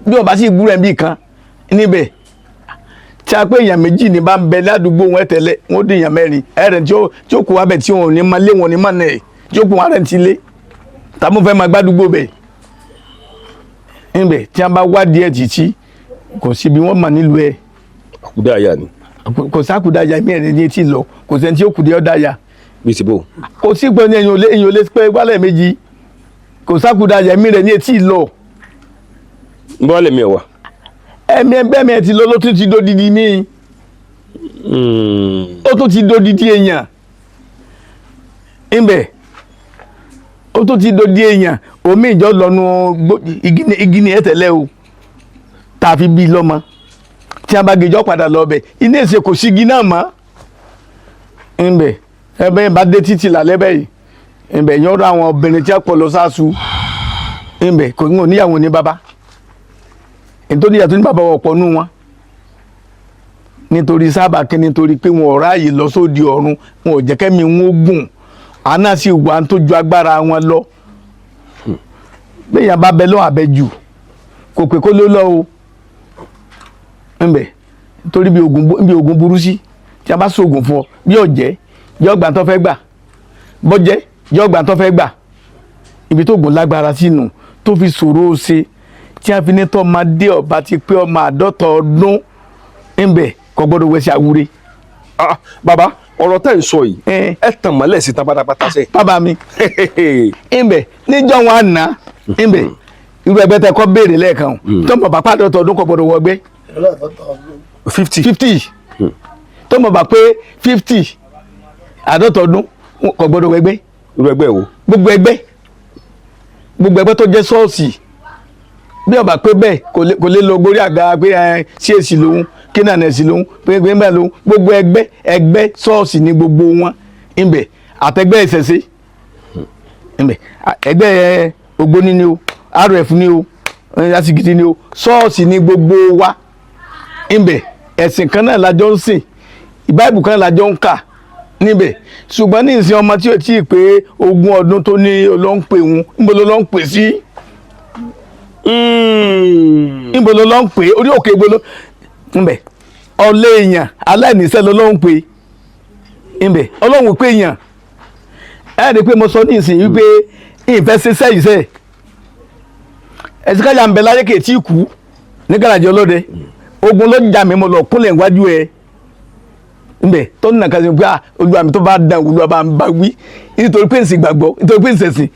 bí wọ́n bá sì gbúrẹ́ bí kan níbẹ̀ tí a pé èèyàn méjì ní bá ń bẹ ládùúgbò wọn tẹ́lẹ̀ wọn di èèyàn mẹ́rin ẹ̀rẹ̀ tí ó kó wá bẹ̀ tí wọn ò ní máa lé wọn ní máa nẹ̀ tí ó kó wọn rẹ̀ ti lé tàbí wọn fẹ́ máa gbádùúgbò bẹ̀ níbẹ̀ tí a bá wá díẹ̀ títí kò sí bí wọ́n mà nílùú ẹ̀. àkúdà àyà ni. kò sákúdà àyà mí ẹ̀rẹ̀ ní etí lọ kò sẹ́ni tí ó kùdí ọ̀dà àyà. bí ti bò. kò sí pé èèyàn ò lè pẹ́ wálẹ̀ méjì kò sákúdà àyà mí rẹ̀ ní etí lọ. ń bọ́ lẹ́mí ẹ̀ wá. ẹ̀mí ẹgbẹ́ mi ti lọ ló tún ti dodidi mí ó tún ti dodidi èèyàn ńbẹ ó tún ti dodidi èèyàn omi ìjọ lọ́nu igi ni ẹ tẹ́lẹ̀ o tàfi bí lọ́mọ tí a bá gèjọ́ padà lọ bẹ̀ iná èsè kò sí igi náà mọ́ ńbẹ ẹbẹ bá dé títì lálẹ́ bẹ́ẹ̀ ńbẹ yọ̀ọ́ rọ àwọn obìnrin tí a pọ̀ lọ sáàsù ńbẹ kò ní oníyàwó ní bàbá nítorí ìyàtọ̀ ní bàbá ọ̀pọ̀ nù wọn nítorí sábà kí nítorí pé wọn ò ráàyè lọ sóde ọ̀run wọn ò jẹ́ kẹ́mi wọn gùn àná sì wà tó ju agbára wọn lọ bẹ́ẹ̀ yẹn bá bẹ lọ́wọ́ àbẹ́jù kò pé kó ló lọ o ńbẹ nítorí bí oògùn burú sí tí a bá sóògùn fún ọ bí ọ̀jẹ́ yọ gbà tó fẹ́ gbà bọ́jẹ́ yọ gbà tó fẹ́ gbà ibi tó gùn lágbára sínú tó fi ṣòro ó ṣe tí a fi ní tọ́ máa dé ọba ti pé ọmọ 50 ọdún ńbẹ kò gbọ́dọ̀ wẹ̀ sí àwúre. bàbá ọ̀rọ̀ tẹ́ ń sọ yìí ẹ tàn mọ́lẹ̀ sí tán pátápátá sẹ́. bàbá mi ńbẹ níjọ́ wọn àná ńbẹ irú ẹgbẹ́ tẹ kọ́ béèrè lẹ́ẹ̀kan tó mọ̀ bá pé 50 ọdún kò gbọ́dọ̀ wọ ẹgbẹ́ 50 tó mọ̀ bá pé 50 50 ọdún kò gbọ́dọ̀ wọ ẹgbẹ́. irú ẹgbẹ́ wo. gbogbo ẹgbẹ́ tó jẹ́ ṣọ́ọ̀ṣì bí ọba pé bẹ́ẹ̀ kò lè lọ gorí àga pé CAC lòun kínànẹsì lòun pé bẹ́ẹ̀ lòun gbogbo ẹgbẹ́ ṣọ́ọ̀ṣì ní gbogbo wọn ńbẹ àtẹgbẹ́ ìṣẹ̀ṣe ńbẹ ẹgbẹ́ ògbóni ni o RF ni o asigidi ni o ṣọ́ọ̀ṣì ní gbogbo wa ńbẹ ẹ̀sìn kan náà lájọ ń sìn ìbáìbù kan náà lájọ ń kà níbẹ̀ ṣùgbọ́n ní ìsìn ọmọ tí ò tí ì pé 20 ọdún tó ní olóńpè wọn ńbọ ló ló ń pè sí. níbo ló lọ ń pè orí òkè gbolo ńbẹ ọlẹ èèyàn aláìníṣẹ́ ló lọ ń pè ńbẹ Ọlọ́run pé èèyàn ẹ rí i pé mo sọ ní ìsìn wípé ìfẹ́ ṣiṣẹ́ ìṣe ẹ̀sìn kájà ń bẹ láyé kè tí ì kú ní gàràjì ọlọ́dẹ ogun ló jà mí mo lọ kúnlẹ̀ níwájú ẹ ńbẹ tó ní nàkàtà pé Olúwa mi tó bá dàn Olúwa bá ń bá wí nítorí pé ìsìn gbàgbọ́ nítorí pé ìsẹ̀sìn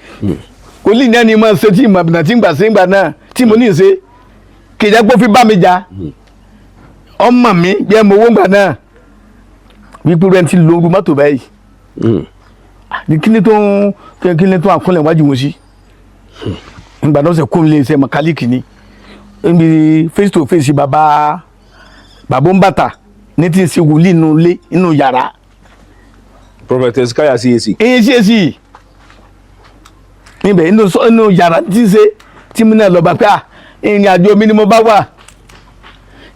kò lì ní ẹni máa ṣe tí ìmọ̀ àbìnà tí ń gbà sí ìgbà náà tí mo ní í ṣe kìjà gbó fi bá mi jà ọmọ mi bí ẹ mọ owó ńgbà náà wípé rẹ ti lo oru mọ́tò báyìí kí ni tó àkúnlẹ̀ wájú wọn sí ìgbà náà ṣe kó lè ṣe mẹkáníìkì ni níbi face to face bàbá ń bàtà ní ti ṣe wòlíì inú ilé inú yàrá. Prophet Ezekiah CAC. CAC níbẹ̀ inú yàrá tí ṣe tí mo náà lọ bá pé ìrìn àjò mi ni mo bá wà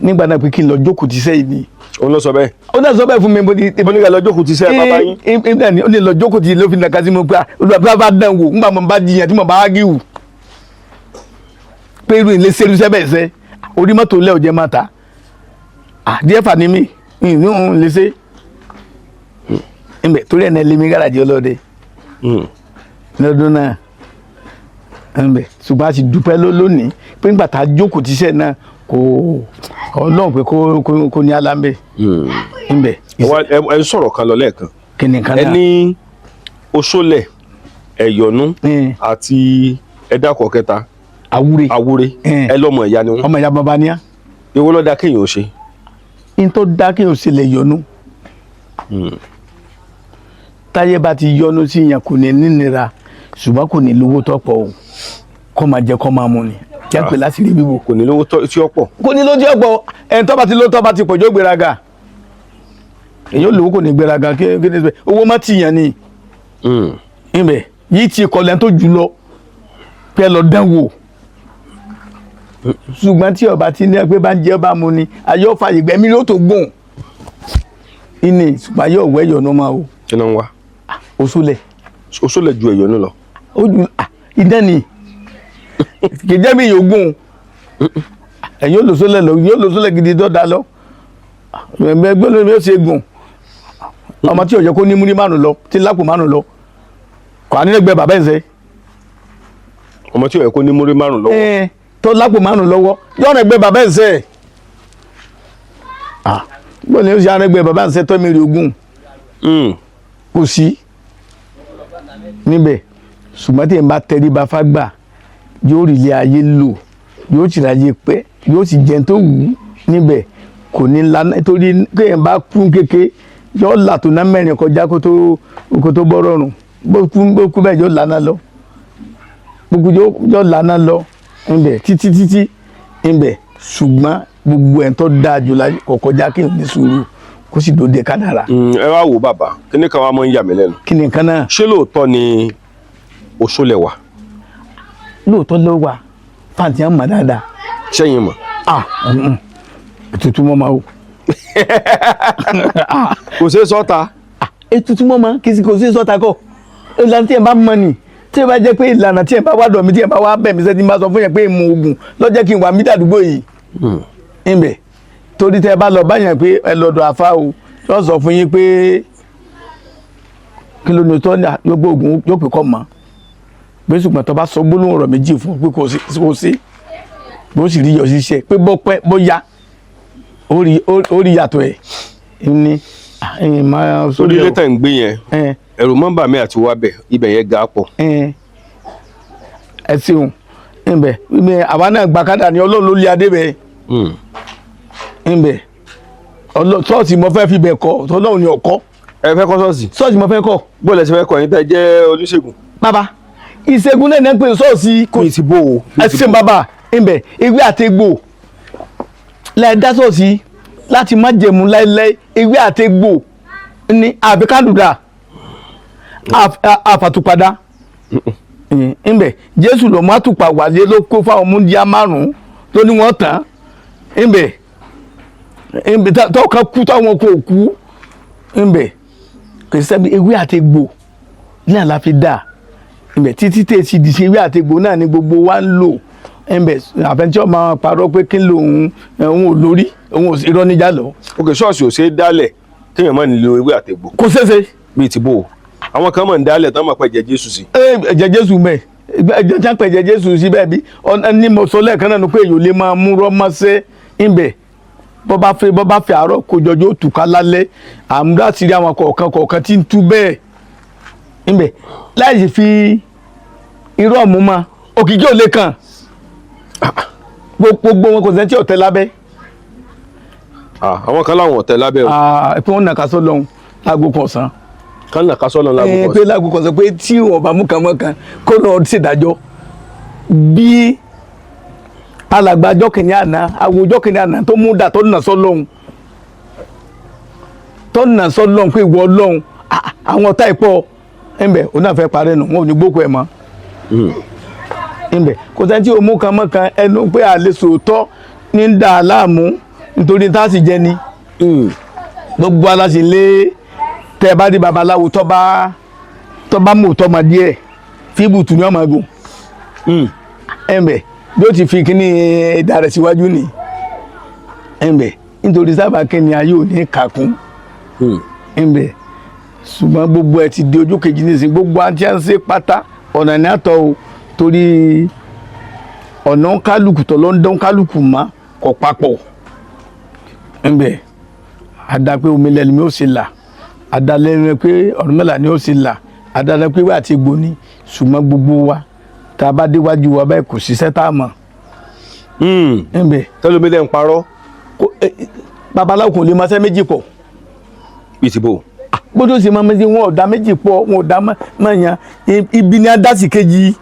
nígbà náà pé kí n lọ jókòó ti sẹ́yìn ni òun ló sọ bẹ́ẹ̀. ó náà sọ bẹ́ẹ̀ fún mi bó ni. mo ní ká lọ jókòó ti sẹ́ bàbá yín. ibẹ̀ ni ó ní lọ jókòó ti ló fi nàka sí mo pé olùwàbí bá dán wò ńgbà mo bá jiyàn tí mo bá gíwù pé irú ilé sẹ́rú sẹ́bẹ̀ sẹ́ orí mọ́tò lẹ́ òjẹ́ máa ta díẹ̀ fà ní mi ìhun lè ṣe ńbẹ torí ẹ̀ náà lé mi gáràjì ọlọ́dẹ lọ́dún náà ńbẹ ṣùgbọ́n a ti dúpẹ́ lónìí pé ńgbà tá a jókòó tíṣẹ́ náà kò ọlọ́run pé kò ní alámbẹ́ ńbẹ. ẹ sọ̀rọ̀ kan lọ lẹ́ẹ̀kan kìnìkan náà ẹ ní oṣólẹ̀ ẹ̀yọ̀nú àti ẹ̀dàkọ̀ kẹta àwúre ẹ lọ́mọ ìyá ni wọ́n. ọmọ ìyá bàbá ni á. èwo ló dá kéèyàn ó ṣe. n tó dá kéèyàn ó ṣe lè yọnu. táyé bá ti yọnu sí yẹn kò ní nínira ṣùgbọ́n kò ní lówó tọ́pọ̀ o kó máa jẹ kó máa mu ni jẹ́ pé láti rí bíbò. kò ní lówó tí ó pọ̀. kò ní lówó tí ó pọ̀ ẹni tó bá ti lówó tó bá ti pọ̀ jọ gbéraga èyí ò lówó kò ní gbéraga kí ni owó má ti yàn ni. ibẹ̀ yìí ti kọlẹ̀ tó jù lọ pẹ́ lọ dán wò ṣùgbọ́n tí ọba ti ní ẹgbẹ́ bá ń jẹ́ ọba mu ni ayé ọ̀fà ìgbẹ́mí ló tó gbọ̀n ìní ṣùgbọ́n ayé ọ̀wẹ́ ẹ̀yọ̀nù máa wò. kí ló ń wá. oṣólẹ̀ ju ẹ̀yọ̀nù lọ. ó ju iná ni kì í jẹ́ mi yòógùn ẹ̀yìn olùsólẹ̀ lọ yóò lọ́sólẹ̀ gidi tó da lọ ẹgbẹ́ lórí mi ó ṣe gùn ọmọ tí ò yẹ kó ní múrí márùn lọ tí lápò márùn lọ kò á nílẹ̀gbẹ́ bàbá ẹ̀ sẹ́. ọmọ tí ò yẹ kó ní múrí márùn lọ́wọ́. tó lápò márùn lọ́wọ́ yọ̀ọ́ rẹ̀ gbé bàbá ẹ̀ sẹ́ gbọ́dọ̀ ní ó ṣe arẹ́gbẹ́ bàbá ẹ̀ sẹ́ tọ́ mi rí ogún kò sí níbẹ̀ ṣùgbọ́n tí ẹ̀ ń bá tẹríba fágbà yóò rí ilé ayé lò yóò sì ráyè pẹ́ yóò sì jẹun tó wù ú níbẹ̀ kò ní lana torí kéèyàn bá kú kéke yóò là tó ná mẹ́rin kọjá kó tó bọ́ rọrùn bó kú bẹ́ẹ̀ yóò lana lọ gbogbo yóò lana lọ níbẹ̀ títí níbẹ̀ ṣùgbọ́n gbogbo ẹ̀ tó dáa jù láyé kò kọjá kéèyàn ní sùúrù kó sì dòde kádàrà. ẹ wá wò bàbá kíní kan wá mọ ń yà mí lẹ́nu. kíní kan náà. ṣé lóòótọ́ ni oṣólẹ̀ wà. lóòótọ́ ló wà fàǹtì àmọ́ dáadáa. sẹ́yìn mọ̀. ètùtù mọ́ ma o. kò sí sọ́ta. ètùtù mọ́ ma kò sí sọ́ta kọ́ ìlànà tí ẹ bá mọ ni tí ẹ bá jẹ́ pé ìlànà tí ẹ bá wá dọ̀ mí tí ẹ bá wá bẹ̀ mí sẹ́ni bá sọ fún yẹn pé ìmọ̀ oògùn lọ́jọ́ kí n wà mí dàdúgbò yìí. ìbẹ̀ torí tẹ́ ẹ bá lọ báyàn pé ẹ lọ́dọ̀ àfa o yóò sọ fún yín pé kí ló ní tọ́ ní gbogbo oògùn yóò pè kọ́ mọ́ pé ṣùgbọ́n tó bá sọ gbólóhùn ọ̀rọ̀ méjì fún pé kò sí bó sì rí yọ ṣiṣẹ́ pé bó pẹ́ bó yá ó rí yàtọ̀ ẹ̀ ní sórí ilé tẹ̀ ń gbé yẹn ẹ̀rù mọ́bà mi àti wá bẹ̀ ibẹ̀ yẹn ga pọ̀. ẹ ṣeun ibẹ̀ àwa náà gbàkádà ni ọlọ́run ló lé adé bẹ́ẹ̀ ńbẹ ṣọ́ọ̀ṣì mo fẹ́ fi bẹ̀ kọ́ tọ́lọ́run ni ọ̀kọ́. ẹ fẹ́ kọ́ ṣọ́ọ̀ṣì. ṣọ́ọ̀ṣì mo fẹ́ kọ́. bó lẹ ṣe fẹ́ kọ́ yín tẹ́ jẹ́ oníṣègùn. bàbá ìṣègùn náà ní pé ṣọ́ọ̀ṣì kò. mi ti bó o. ẹ ṣe bàbá ńbẹ ewé àtegbò láì dá ṣọ́ọ̀ṣì láti má jẹ̀mú láíláí ewé àtegbò ní àbíkádùdà àfàtúpadà ńbẹ Jésù ló má tùpà wálé ló kó fáwọn múndíá 5 tó ní wọ́n tán ńbẹ tọ́ka kú táwọn kò kú ńbẹ kò sẹ́bi ewé àtegbò ní àlàáfíà dà ńbẹ títí tèsí di sí ewé àtegbò náà ni gbogbo wa ń lò ńbẹ àfẹnjọ́ máa parọ́ pé kí n lo òun ò lórí òun ò sí irọ́ níjà lọ. òkè ṣọ́ọ̀ṣì ò ṣe é dálẹ̀ kéèyàn máa nílò ewé àtegbò. kò ṣeéṣe. bíi ti bò ó àwọn kan máa ń dálẹ̀ tán máa pa ẹ̀jẹ̀ Jésù sí. ẹ̀jẹ̀ Jésù mẹ́ ẹ̀jẹ̀ tí wọ́n pa ẹ̀jẹ̀ Jésù sí bẹ́ẹ̀ bí ní mo sọ lẹ́ẹ̀kan náà ni pé èyí ò lè máa mú rọ́mọ́sẹ́ ńbẹ bọ́ bá fẹ́ àárọ̀ kójọjọ́ ó tùká lálẹ́ àmúdá sí rí àwọn kọ̀ọ̀kan tí ń tú bẹ́ẹ̀ ńbẹ̀ láì fi irú ọ̀mú ma òkìkí ò lè kàn gbogbo wọn kò sẹ́ni tí ọ̀tẹ̀ lábẹ́. àwọn kan láwọn ọ̀tẹ̀ lábẹ́ o. pé wọ́n nàka sọ́lọ́hún láago kọ̀ọ̀sán. kán nàka sọ́lọ́hún láago kọ̀ọ̀sán. pé láago kọ̀ọ̀sán pé tí wọn bá mú kàn mọ́ kan kó lọ́ọ́ ṣèdájọ́ bí alàgbà ọjọ́ kìíní àná àwọn ọjọ́ kìíní àná tó mú dà tó nà sọ́lọ́hún pé ìwọ ọlọ́hún àwọn ọ̀tá ìpọ̀ ẹ̀ǹbẹ̀ òun náà fẹ́ parẹ́ nù wọn ò ní gbókò ẹ̀ mọ́ ẹ̀ǹbẹ̀ kò sẹ́ni tí o mú kan mọ́ kan ẹnu pé àlè sòótọ́ ní dà á láàmú nítorí tá a sì jẹ ni gbogbo aláṣẹ lé tẹ́ bá dé babaláwo tó bá mú tọ́ ma díẹ̀ fíbùtù ní ọmọ gùn ẹ̀mbẹ̀ bí ó ti fi kíní ẹ̀dá rẹ̀ síwájú ni ẹ̀mbẹ̀ nítorí sábà kíni ayé ò ní kàkún ẹ̀mbẹ̀ ṣùgbọ́n gbogbo ẹ̀ ti di ojú kejì nísìn gbogbo àti àǹsẹ̀ pátá ọ̀nà ní àtọ̀ o torí ọ̀nà kálukú tó ló ń dán kálukú má kọ̀ papọ̀ ẹ̀mbẹ̀ àdá pé omi lẹ́nu mi ó sì là àdá lẹ́nu pé ọ̀rọ̀ mẹ́la ni ó sì là àdá lẹ́nu pé wà á ti gbóni ṣùgbọ́n gbogbo wa tá a bá déwájú wa báyìí kò ṣiṣẹ́ tá a mọ̀. tẹ́lómi lẹ́ ń parọ́. babaláwo kò lè máa ṣe méjì pọ̀. ìtìbò. gbọ́dọ̀ ṣe máa méjì wọn ò dá méjì pọ̀ wọn ò dá mọ̀nyán ibi ni a dá sí kejì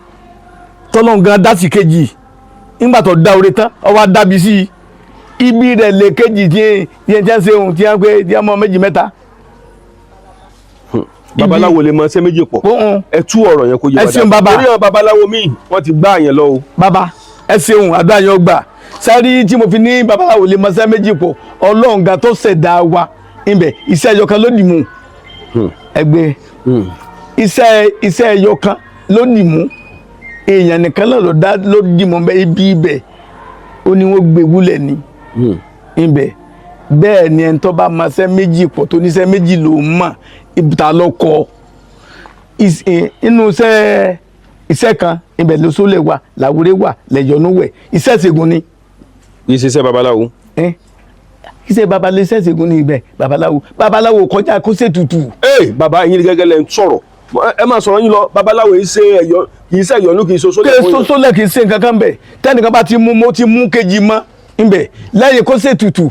tọ́lọ́ngàn dá sí kejì nígbà tó dá oore tán ó wá dábì sí ibi rẹ̀ lè kejì tí yẹn ti ń ṣe ohun tí wọ́n gbé tí wọ́n mọ méjì mẹ́ta. babaláwo lè máa ṣe méjì pọ̀ ẹ tú ọ̀rọ̀ yẹn kó yé wa dáadáa. ẹ ṣeun bàbá torí àwọn babaláwo míì wọ́n ti gbá àyàn lọ o. bàbá ẹ ṣeun àdúrà yẹn gbà sáré tí mo fi ní babaláwo lè máa ṣe méjì pọ̀ ọlọ́run ga tó ṣẹ̀dá wa ibẹ̀ iṣẹ́ ẹyọkan ló dì mú ẹgbẹ́ iṣẹ́ ẹyọkan ló dì mú èèyàn nìkan náà ló dì mú ibi ibẹ̀ ó ní wọ́n gbé wúlẹ̀ ní ibẹ̀ bẹ́ẹ̀ ni ẹni tó bá máa ṣe méjì pọ̀ tó níṣẹ́ méjì ló mọ̀ ibùta lọ́kọ̀ inú iṣẹ́ kan ibẹ̀ ló sólè wà làwúrẹ́ wà lẹ́yọ̀nú wẹ̀ iṣẹ́ ṣègùn ni. kì í ṣe iṣẹ́ babaláwo. iṣẹ́ babaláwo iṣẹ́ ṣègùn ni ibẹ̀ babaláwo kọjá kó ṣètùtù. bàbá yín gẹ́gẹ́ lẹ́ ń sọ̀rọ̀ ẹ máa sọ̀rọ̀ yín lọ babaláwo kì í ṣe ẹ̀yọ́nú kì í ṣe sólè. kí sólè kì í ṣe nǹkan kan bẹ̀ tẹ́nìkan bá ti mú kejì mọ́ ibẹ̀ lẹ́yìn kó ṣètùtù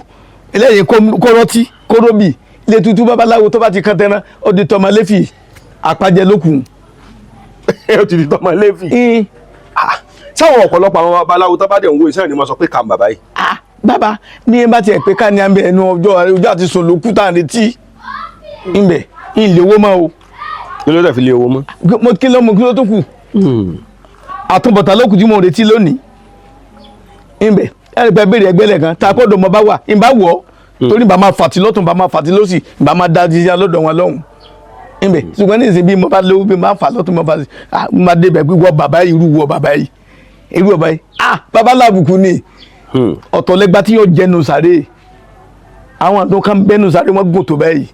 lẹ́yìn kó rọtí kó róbì ilé tuntun babaláwo tó bá ti kàn tẹ́ná ó di tọmọ lẹ́fì àpàjẹ lókun. ó ti di tọmọ lẹ́fì. sáwọn ọ̀pọ̀lọpọ̀ àwọn babaláwo tó bá dẹ̀ ń wo iṣẹ́ ni wọ́n sọ pé kà ń bàbá yìí. bàbá ní ẹ bá tiẹ̀ pé ká ní àmì ẹnu ọjọ́ àti sùn lókù tá à ń retí ńbẹ̀ ìléwó mọ́ o. kí ló dẹ̀ fi lé owó mọ́. mo kí ló tó kù. àtúbọ̀tán lókù tí mo ń retí lónìí ńbẹ̀ ẹ̀rì pẹ́ béèrè ẹgbẹ́ lẹ̀ kan tá a kọ́ ọ̀dọ̀ mọ́ bá wà ìbá wọ̀ ọ́ torí bá máa fàtí lọ́tún bá máa fàtí lọ́sì bá máa dá jíjá lọ́dọ̀ wọn lọ́hùn ńbẹ̀ ṣùgbọ́n ní ìsìn bí mo bá lówó bí mo bá fà lọ́tún mo bá máa débẹ̀ pé wọ́ bàbá yìí irú wọ́ bàbá yìí irú bàbá yìí bàbá làbùkù ni ọ̀tọ̀ lẹ́gbà tí yóò jẹnu sáré àwọn àdó kan bẹ́nu sáré wọ́n gùn tó báyìí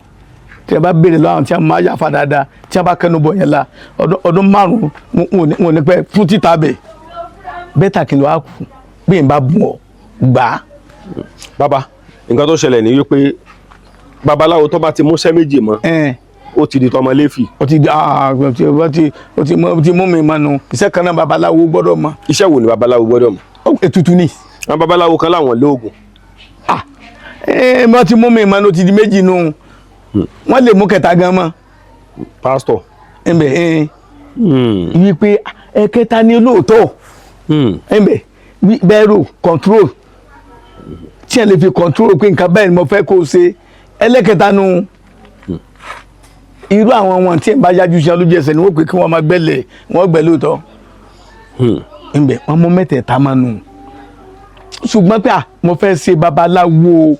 tí a bá béèrè lọ́wọ́ tí a máa yà fa dáadáa tí a bá kẹnu bọ̀ yẹn la ọdún márùn-ún wọn ò ní pẹ́ fún títà bẹ̀ bẹ́tà kí ló wá kù bí n bá bù ọ́ gbà á. bàbá nǹkan tó ṣẹlẹ̀ ní wípé babaláwo tó bá ti múṣẹ́ méjì mọ́ ó ti di tọmọ lẹ́fì. ó ti mú mi mọ́nu iṣẹ́ kan náà babaláwo gbọ́dọ̀ mọ̀. iṣẹ́ wo ni babaláwo gbọ́dọ̀ mọ̀. ètùtù ni. àwọn babaláwo kan láwọn lóògùn. wọ́n ti mú mi mọ́nu ó ti di méjì nù wọ́n lè mú kẹta gan mọ́. pásítọ̀. wípé ẹ̀kẹta ni olóòótọ́ bẹ́ẹ̀rù control tí ẹ lè fi control pé nǹkan bẹ́ẹ̀ ni mo fẹ́ kó o ṣe ẹlẹ́kẹta nu irú àwọn wọn tí ẹ bá yájú sí alójú ẹsẹ̀ ni wọ́n pè kí wọ́n máa gbẹ́lẹ̀ wọ́n gbẹ́ lóòótọ́ ńbẹ wọ́n mú mẹ́tẹ̀ẹ̀ta máa nù ṣùgbọ́n pé mo fẹ́ ṣe babaláwo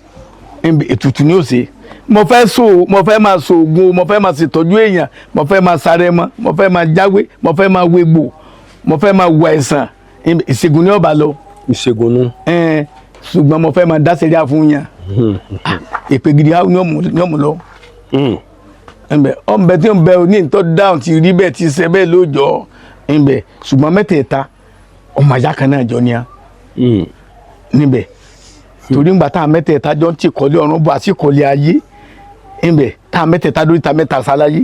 ètùtù ni ó ṣe mo fẹ́ máa ṣoògùn mo fẹ́ máa ṣètọ́jú èèyàn mo fẹ́ máa ṣàrẹ̀mọ mo fẹ́ máa jáwé mo fẹ́ máa wégbò mo fẹ́ máa wà ẹ̀sán ìṣègùn ni ọba lọ. ìṣègùn nu. ṣùgbọ́n mo fẹ́ máa dá sẹ́ríà fún yàn èpè gidi ni ọmọ lọ. ọmọbẹ tí ń bẹ ní ìtọ́ dáhùn ti rí bẹ́ẹ̀ ti ṣe bẹ́ẹ̀ lóòjọ́ ńbẹ ṣùgbọ́n mẹ́tẹ̀ẹ̀ta ọmọ àyà kan náà jọ níyà níbẹ̀ torí ńgbà tá a mẹ́tẹ̀ẹ̀ta jọ ń tì kọ́lé ọ̀run bọ̀ àti kọ́lé ayé ńbẹ tá a mẹ́tẹ̀ẹ̀ta lórí ta mẹ́ta sáláyé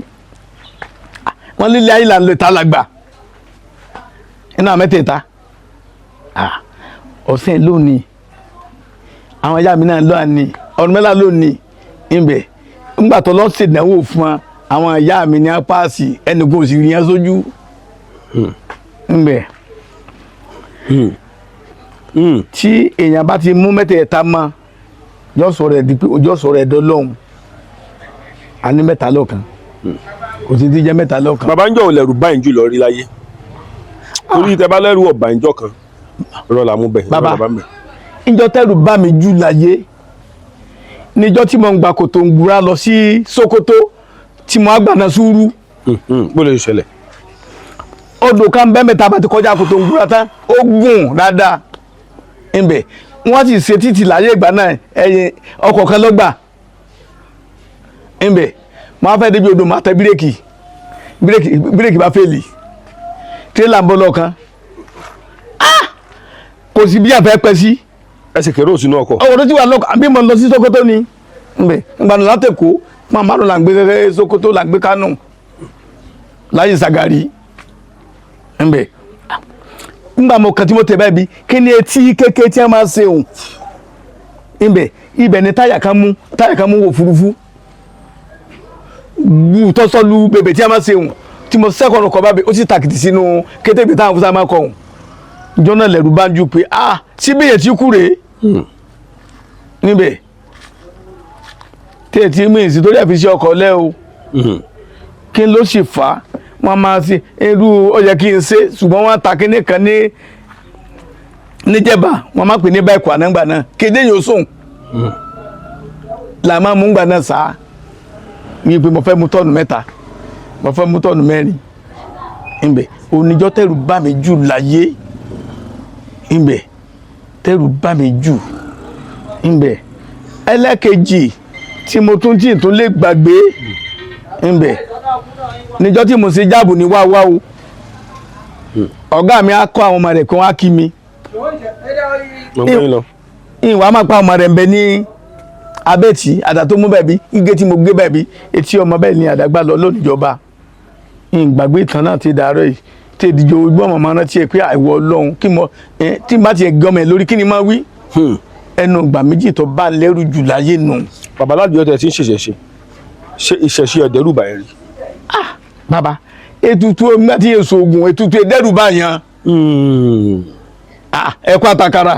wọ́n lílé ayé là ń lè ta làgbà iná mẹ́tẹ̀ẹ̀ta ọ̀sẹ̀ lónìí àwọn ayá mi náà lónìí ọ̀run mẹ́la lónìí ńbẹ ńgbà tó lọ́ ṣèdánwò fún àwọn ayá mi ní apáàsì ẹnìkan ò sì rí yẹn sójú ńbẹ tí èèyàn bá ti mú mẹ́tẹ̀ẹ̀ta mọ́ yóò sọ̀rọ̀ ẹ̀ dọ́lọ́hún a ní mẹ́ta lọ́kan kò sí ti jẹ́ mẹ́ta lọ́kan. bàbá ń jọ ò lẹ́rù báyìí jù lọ rí láyé torí tẹ bá lẹ́rù ọ̀bà ìjọ kan rọlà mú bẹ̀. bàbá ìjọ tẹ́rù bá mi jù láyé níjọ́ tí mo ń gba Kòtòǹgbúra lọ sí Sókótó tí mo á gbà náà sùúrù. bó lè ṣẹlẹ̀. odò kan bẹ́ẹ̀ mẹ́ta bá ti kọjá Kòtòǹgbúra tán ó gùn dáadáa ńbẹ̀ wọ́n ti ṣe títì láyé ìgbà náà ẹ̀yìn ọkọ̀ kan lọ́gbà ńbẹ̀ máa fẹ́ débi odò máa tẹ bírèkì bá fèlì tírélà ń bọ́ lọ́ọ̀kan kò sí bí àfẹ́ pẹ́ sí. ẹsẹ̀ kẹrò sínú ọkọ̀. ọwọ́ tó ti wà lọ́kọ̀ àbí mo lọ sí Sókótó ni ńbẹ̀ ìgbàanù látẹ̀kọ́ máa márùn là ń gbé Sókótó là ń gbé Kánò láyé Sàgárì ńbẹ̀ ńgbà mo kàn tí mo tẹ̀ báyìí bí kí ni etí kékeré tí wọ́n máa ṣe òun ńbẹ̀ ibẹ̀ ni táyà kan mú wò furuufú gbù tọ́sọ́lù bèbè tí wọ́n máa ṣe òun tí mo sẹ́kọ̀ọ́ kọ́ báyìí ó sì tàkìtì sínú kété ibi táwọn fúnṣà máa kọ̀ òun jọ́nà lẹ́rù bá ń ju pé síbí yẹn ti kú rèé níbẹ̀ tí ẹ̀ tí mi sì torí ẹ̀ fi ṣe ọkọ̀ lẹ́ o kí ló sì fà á wọ́n máa ṣe irú ó yẹ kí n ṣe ṣùgbọ́n wọ́n ta kíní kan níjẹ̀bà wọ́n máa pè ní báyìí kò ànágbà náà kéde yóò sùn là máa mú gbà náà sáà mi pé mo fẹ́ mú tọ́ọ̀nù 3 mo fẹ́ mú tọ́ọ̀nù 4 ńbẹ̀ oníjọ́ tẹ̀rù bá mi jù láyé ńbẹ̀ tẹ̀rù bá mi jù ńbẹ̀ ẹlẹ́kejì tí mo tún lè gbàgbé ńbẹ̀ níjọ́ tí mo ṣe jáàbù ní wáwá o ọ̀gá mi á kọ́ àwọn ọmọ rẹ̀ kí wọ́n á kí mi ìwà máa pa ọmọ rẹ̀ ń bẹ ní abẹ́ẹ̀tì àdá tó mú bẹ̀bí igé tí mo gbé bẹ̀bí etí ọmọ bẹ́ẹ̀ ni àdàgbà lọ lónìjọba ìgbàgbé ìtàn náà ti dàárọ̀ yìí tí ìdíje ojú ọmọ máa rántí ẹ pé àìwọ Ọlọ́run tí n bá tiẹ̀ gọmọ ẹ lórí kí ni máa wí ẹnu ìgbà méjì tó bá lẹ́rù jù láyé nù. bàbá aládùúgbò tẹ̀ tí ń ṣe ìṣẹ̀ṣe ọ̀dẹ́rùbà ẹ̀ rí. bàbá ètùtù omi àti èso oògùn ètùtù ẹ̀dẹ́rùbà yẹn ẹ̀kọ́ àtàkàrà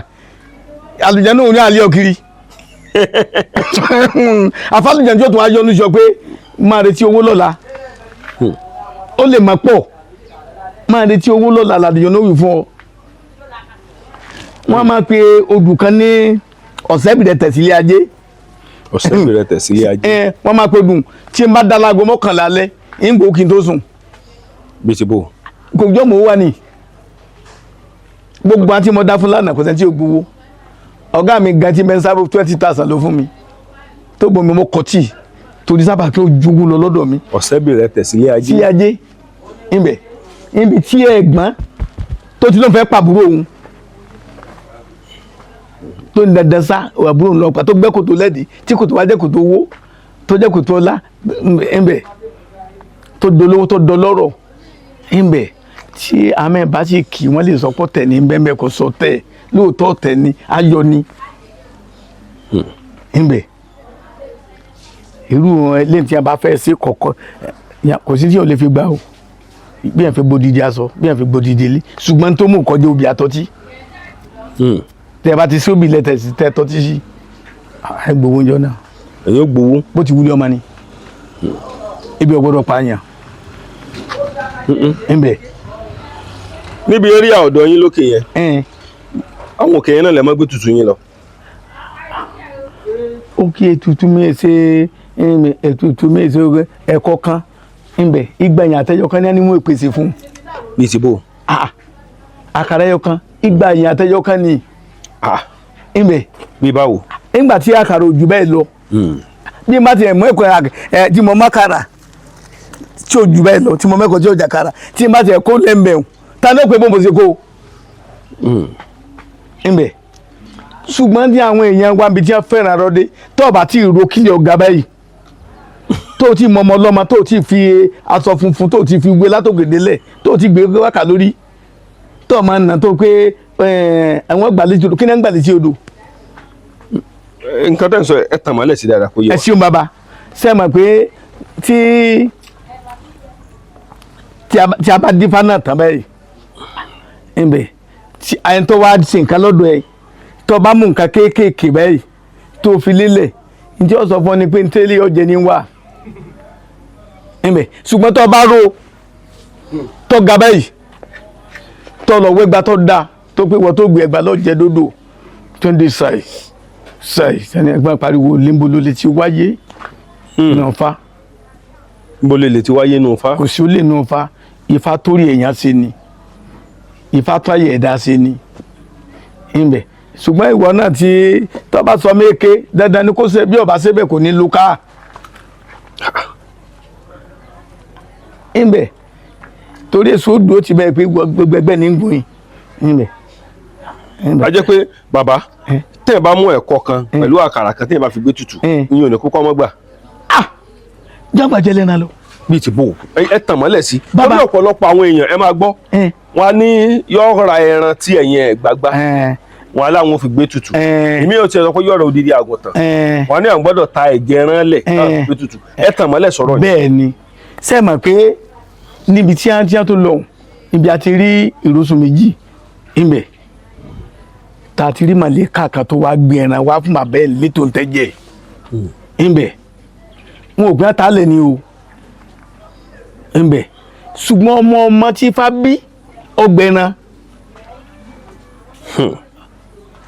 àlùjẹ́ náà ní àlẹ́ ọ̀kiri àfàlùjẹ́ tó tún wá yọnu sọ pé máa retí owó lọ́la ó lè máa pọ̀ máa retí owó lọ́la làdìyàn náà wì fún ọ. wọ́n máa pe odù kan ní ọ̀sẹ́bìrẹ̀ tẹ̀sílẹ̀ ajé. ọ̀sẹ́bìrẹ̀ tẹ̀sílẹ̀ ajé. wọ́n máa pe dùn tí n bá dá láago 11 alẹ́ ń gbó kí n tó sùn. bí ti bò. kò jọ́ mọ̀ ó wà ní. gbogbo àti mo dá fún lánàá kò sẹ́ni tí ò gbowó. ọ̀gá mi gan tí mẹ́rin sábà 20,000 ló fún mi. tó bomi mo kọ́ tíì torí sábà tó jogún lọ lọ́dọ̀ mi. ọ̀sẹ́bìrẹ̀ tẹ̀sílẹ̀ ajé. tí ajé ibẹ̀ ibi tí ẹ̀gbọ́n tó ti ló fẹ́ pàbúrò òun tó ní dandan sá àbúrò òun lọ́pàá tó gbẹ́ kòtò lẹ́dí tí kòtò wá jẹ́ kòtò owó tó jẹ́ kòtò ọlá ibẹ̀ tó dolówó tó dọlọ́rọ̀ ibẹ̀ tí àmẹ́ bá sì kì wọ́n lè sọ pọ̀ tẹ̀ ní bẹ́ẹ̀ kò sọ tẹ̀ lóòótọ́ tẹ̀ ní ayọ̀ ni ibẹ̀ irú lẹ́yìn tí a bá fẹ́ sí kọ̀ọ̀kan kò sí tí o lè fi gbà o bí yẹn fi gbódìdí aṣọ bí yẹn fi gbódìdí ilé ṣùgbọ́n tó mú kọjá obì àtọ́tí tẹ ẹ bá ti sí obì lẹ́tẹ̀ sí tẹ tọ́tí sí ẹ gbowó ń jọ náà. ẹ̀yin ó gbowó. bó ti wúlé ọmọ ni ibi ọgbọ́dọ̀ pààyàn ńbẹ. níbi eré ọ̀dọ̀ yín lókè yẹn àwọn òkè yẹn náà lè má gbé tutù yín lọ. òkè ètùtù mi ṣe ètùtù mi ṣe ẹ̀kọ́ kan ńbẹ ìgbà yẹn àtẹjọ kan ní ẹni mú ìpèsè fún. bí ti bò. àkàrà ẹyọ kan ìgbà yẹn àtẹjọ kan ní. ńbẹ. bí báwo. nígbà tí àkàrà ojú bẹ́ẹ̀ lọ. bí n bá ti mú ẹ̀kọ́ tí mo má kàrà tí ojú bẹ́ẹ̀ lọ tí mo mẹ́kọ̀ọ́ tí ó jà kàrà tí n bá ti kó lẹ́ńbẹ̀ẹ́ ta ló pe bó mo ṣe kó. ńbẹ. ṣùgbọ́n tí àwọn èèyàn wa bí tí wọ́n fẹ́ràn rọ́dé tó bá ti ro kílẹ̀ ọ̀gá báyìí tó ti mọmọ lọ́mọ tó ti fi aṣọ funfun tó ti fi gbé látòkèdélẹ̀ tó ti gbé wákà lórí tó máa nà tó pé àwọn gbàlejò odò kí ni wọ́n gbàlejò odò. nǹkan tẹ́ ń sọ ẹ tàn mọ́lẹ̀ sí dáadáa kó yẹ. ẹ ṣeun bàbá ṣe mọ̀ pé tí a bá dífá náà tán báyìí ńbẹ tí àyẹn tó wá ṣe nǹkan lọ́dọ̀ ẹ tó bá mú nǹkan kéékèèké báyìí tó fi lélẹ̀ ǹjẹ́ ó sọ fún ọ ni pé ntẹ́lẹ̀ ọ̀jẹ̀ ni wà ńbẹ ṣùgbọ́n tó bá ro tó ga báyìí tó lọ wẹ́gbà tó dáa tó pé wọ́n tó gbé ẹgbà lọ́jẹ̀ dòdò tó ń dé ṣáì sẹ́ni ẹgbẹ́ pariwo limbo ló lè ti wáyé nù fa. Níbo lè ti wáyé nù fa. Kò sí ó lè nù fa Ifá torí èèyàn ṣe ni Ifá tó ayé ẹ̀dá ṣe ni ìbẹ̀ ṣùgbọ́n ìwọ náà tí tó bá sọ méke dandan ni kó ṣe bí ọba ṣe bẹ́ẹ̀ kò ní lu ká ìbẹ̀ torí èso dúró ti bẹ́ẹ̀ pé gbẹgbẹ́ ní gùn ìbẹ̀. A jẹ́ pé bàbá tẹ́ ẹ bá mú ẹ̀kọ́ kan pẹ̀lú àkàrà kan tẹ́ ẹ bá fi gbé tutù ìyẹn ò ní kókó ọmọ gbà. Jágbà jẹ́lẹ̀ náà lọ. Bíi ti bò ẹ tàn mọ́lẹ̀ sí. Bàbá ọ̀pọ̀lọpọ̀ àwọn èèyàn ẹ máa gbọ́ wọn á ní yọ ra ẹran tí ẹ̀yìn ẹ̀ gbàgbá wọn aláwọn fi gbé tutù èmi ò tiẹ̀ sọ pé yọ̀rọ̀ odidi àgùntàn wọn ní àwọn gbọ́dọ̀ ta ẹ̀jẹ̀ ẹran lẹ̀ káwọn gbé tutù ẹ tàn mọ́lẹ̀ sọ̀rọ̀ yìí. Bẹ́ẹ̀ ni ṣé ẹ mọ̀ pé níbi tí a tó lọ ibi a ti rí ìrosùn méjì ìbẹ̀ tá a ti rí màlẹ́kà kan tó wá gbé ẹran wá fún bàbá ẹ̀ létò ntẹ́jẹ̀ ìbẹ̀ wọn ò gbé àtàlẹ̀ ni o ìbẹ̀ ṣùgbọ́n ọmọ tí Ifá bí ọgbẹ́ran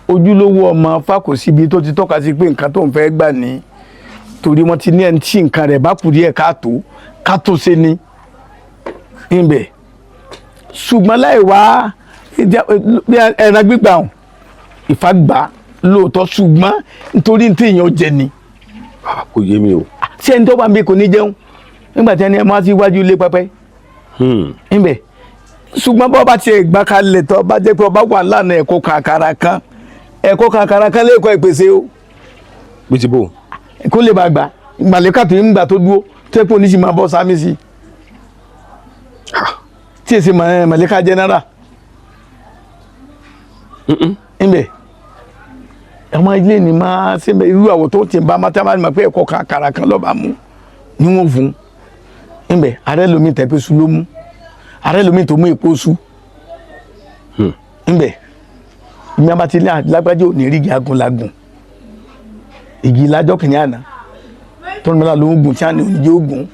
ojúlówó ọmọ Ifá kò síbi tó ti tọ́ka sí pé nǹkan tó ń fẹ́ gbà ní torí wọ́n ti ní ẹni tí nǹkan rẹ̀ bá kù díẹ̀ káàtó ṣe ni ìbẹ̀ ṣùgbọ́n láì wá ẹran gbígbà hàn Ifá gbà lóòótọ́ ṣùgbọ́n nítorí ní téèyàn jẹ ni. Kò yé mi o. Ṣé ẹni tó bá ń bẹ kò ní jẹun nígbà tí ẹni ẹ máa ti wájú ilé pẹpẹ ìbẹ̀ ṣùgbọ́n bọ́ bá tiẹ̀ gbà kalẹ̀ tó bá jẹ́ pé ọba wà lánàá ẹ̀kọ́ kàkàrà kan lẹ́ẹ̀kọ́ ìpèsè o. Bí ti bò. Kó lè bá gbà màlẹ́kà tó ń gbà tó dúró tó ẹ̀pọ̀ oníṣìí máa bọ́ sámi sí tí èsì màlẹ́kà jẹ́nẹ́rà ìbẹ̀ ọmọ ilé ni máa ṣe irú àwọ̀ tó ti bá máa mọ̀ pé ẹ̀kọ́ kàkàrà kan lọ́ba mú ni wọ́n fún ìbẹ̀ ààrẹ lomi tẹ̀pẹ́ su ló mú ààrẹ lomi tó mú èpo su ìbẹ̀ ìmí abati ilé lágbájá ò ní rí agunlagun igi lájọ́ kìnìún àná tó ń bá lọ ogun tí a ní oníjẹ́ ogun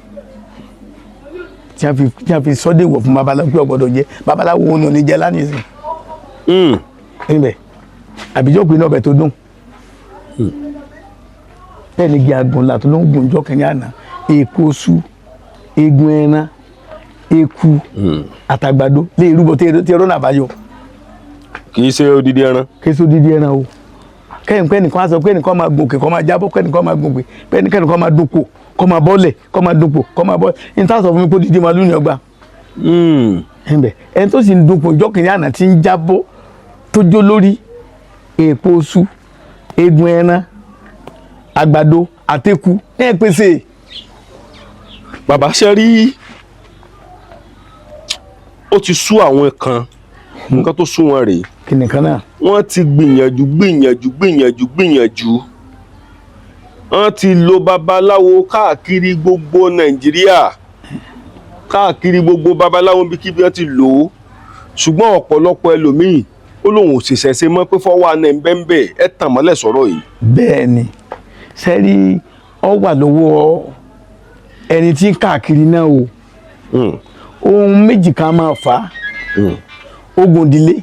tí a fi sọ́dẹ̀ wọ̀ fún babaláwo pé ọ̀gbọ́dọ̀ jẹ́ babaláwo wọn ò ní jẹ́ lánìí ìbẹ̀ àbíjọ́ pé náà bẹ̀ tó dùn bẹ́ẹ̀ ni igi agunla tó ló ń gùn jọ́ kìnìún àná èpo su egun ẹran eku àtàgbàdo lè rúbọ tí ẹrọ náà bá yọ. Kì í ṣe odidi ẹran. Kì í ṣe odidi ẹran o kẹ́yìn pé nìkan á sọ pé nìkan máa gòkè kọ́ máa jábọ́ pé nìkan máa gòkè pé nìkan máa dúpọ̀ kọ́ máa bọ́lẹ̀ kọ́ máa dúpọ̀ kọ́ máa bọ́lẹ̀ ní tá a sọ fún mi pé odidi màálù ni ọgbà. ẹni tó sì ń dúpọ̀ ìjọ kìnìún àná ti ń jábọ́ tó jó lórí èpo su egun ẹran àgbàdo àtẹkù ẹ pèsè. Bàbá ṣe rí ó ti sú àwọn kan nǹkan tó sú wọn rèé. Kí nìkan náà. Wọ́n ti gbìyànjú wọ́n ti lo babaláwo káàkiri gbogbo Nàìjíríà káàkiri gbogbo babaláwo bí kíbi wọ́n ti lò ó ṣùgbọ́n ọ̀pọ̀lọpọ̀ ẹlòmíì ó lóun ò ṣẹ̀ṣẹ̀ ṣe mọ́ pé fọwọ́ àna ẹ̀ ń bẹ́ẹ̀ ẹ̀ tàn mọ́lẹ̀ sọ̀rọ̀ yìí. Bẹ́ẹ̀ ni sẹ́rí ọ wà lọ́wọ́ ẹni tí ń káàkiri náà o ohun méjì kan máa fà á ogun ìdílé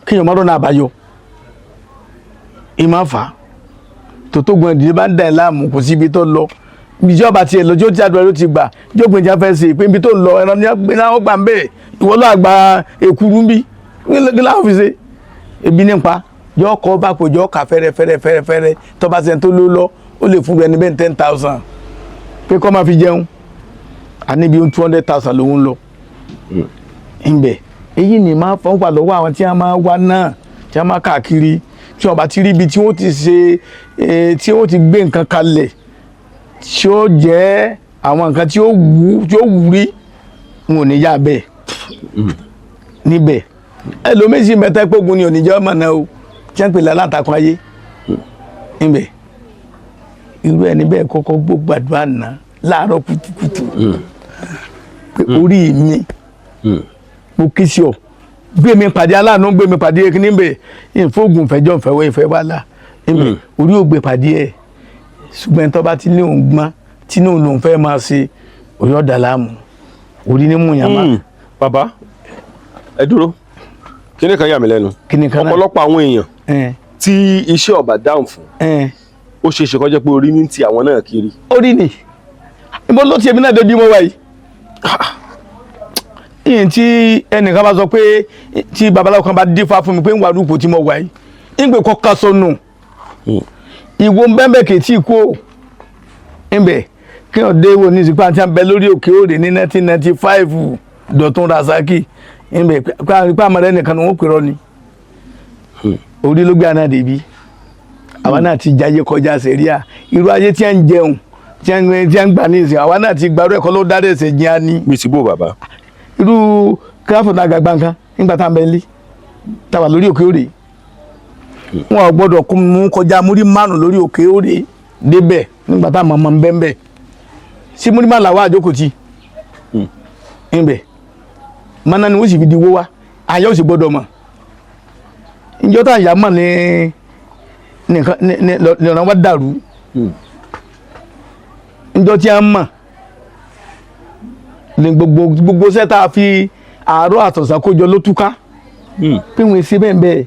kéèyàn má rọ́nà àbáyọ ìmọ̀ fà á tòtógun ìdílé bá ń dà ẹ́ láàmú kò síbi tó lọ ìjọba tiẹ̀ lọ tí ó ti àdúrà ló ti gbà jókòó ìjà fẹ́ ṣe pé ibi tó lọ ẹran ní àwọn gbà ń bẹ̀ ìwọ lọ́ọ́ àgbà èkúrú ń bí kí láwọn fi ṣe ebi nípa yọ ọkọ̀ bá pò jọ ọkà fẹ́rẹ́ tọ́ba sẹ́ni tó ló lọ ó lè fún ẹni bẹ́ẹ̀ 10,000 pé kọ́ máa fi jẹun àníbi 200,000 lòun lọ ìbẹ̀ èyí ni máa fọ́n wà lọ́wọ́ àwọn tí a máa wá náà tí a máa káàkiri tí wọ́n bá ti rí ibi tí wọ́n ti ṣe tí wọ́n ti gbé nǹkan kalẹ̀ tí ó jẹ́ àwọn nǹkan tí ó wù rí wọn ò ní yá bẹ́ẹ̀ níbẹ̀ ẹlòmíì mẹ́ta pógun ni ò ní jẹ́ ọmọ náà o tí wọ́n ń pè lálátakùn ayé níbẹ̀ irú ẹni bẹ́ẹ̀ kọ́kọ́ gbogbo àdúrà náà láàárọ̀ kùtùkùtù pé orí mi mo kí sí ọ gbé mi pàdé aláàánú gbé mi pàdé kí níbẹ̀ ìfowógun fẹjọ́ ìfẹ́wọ́ ìfẹ́ wà lá níbẹ̀ orí ò gbé pàdé ẹ̀ ṣùgbọ́n tó bá ti ní òun gbọ́n tí ní òun fẹ́ máa ṣe orí ọ̀dà láàmú orí ní múyàmá. Bàbá ẹ dúró kíní kan yà mí lẹ́nu kíní kan náà ọ̀pọ̀lọpọ̀ àwọn èèyàn tí iṣẹ́ ọ̀bà dáhùn fún ó ṣe é ṣe kó jẹ́ pé orí ní ti àwọn náà kiri. orí ni ibo ló ti èmi náà dojú mọ́ wa yìí ìyẹn tí ẹnìkan bá sọ pé tí babaláwo kan bá dífá fún mi pé ń wà rúpò tí mo wà yìí ń gbé kọ́ka sọnù ìwo bẹ́ẹ̀ kì í tí kú ńbẹ kí wọ́n dé wo ní ìsìnkú àti àbẹ lórí òkè òde ní 1995 Dọ̀tun Rasaki ńbẹ pípa àmọ́ rẹ nìkan ni wọ́n pèrọ ni orí ló gbé àná débi àwa náà ti jayé kọjá sẹ̀ríà irú ayé tí a ń jẹun tí a ń gbà ní ìsìn àwa náà ti gbàrú ẹ̀kọ́ ló dáre ẹ̀sẹ̀ jẹ́ á ní. bí ti bó bàbá. irú kíláfọ̀ náà gàgbà nǹkan nígbà tá à ń bẹ nílé tá a wà lórí òkè òde wọn ò gbọ́dọ̀ mú kọjá múrí márùn lórí òkè òde débẹ̀ nígbà tá a mọ̀ ń bẹ́ẹ̀ sí múrí márùn làwọn àjókòó ti ńbẹ̀ mọ́nà ni wọ́n sì fi di wó wá àyà ò sì gbọ́dọ̀ mọ̀ ìjọ tá àyà mọ̀ ní ọ̀nà wa dàrú ìjọ tí a mọ̀ ní gbogbo sẹ́ta fi àárọ̀ àtọ̀sán kójọ ló túká pé wọ́n ṣe bẹ́ẹ̀ bẹ́ẹ̀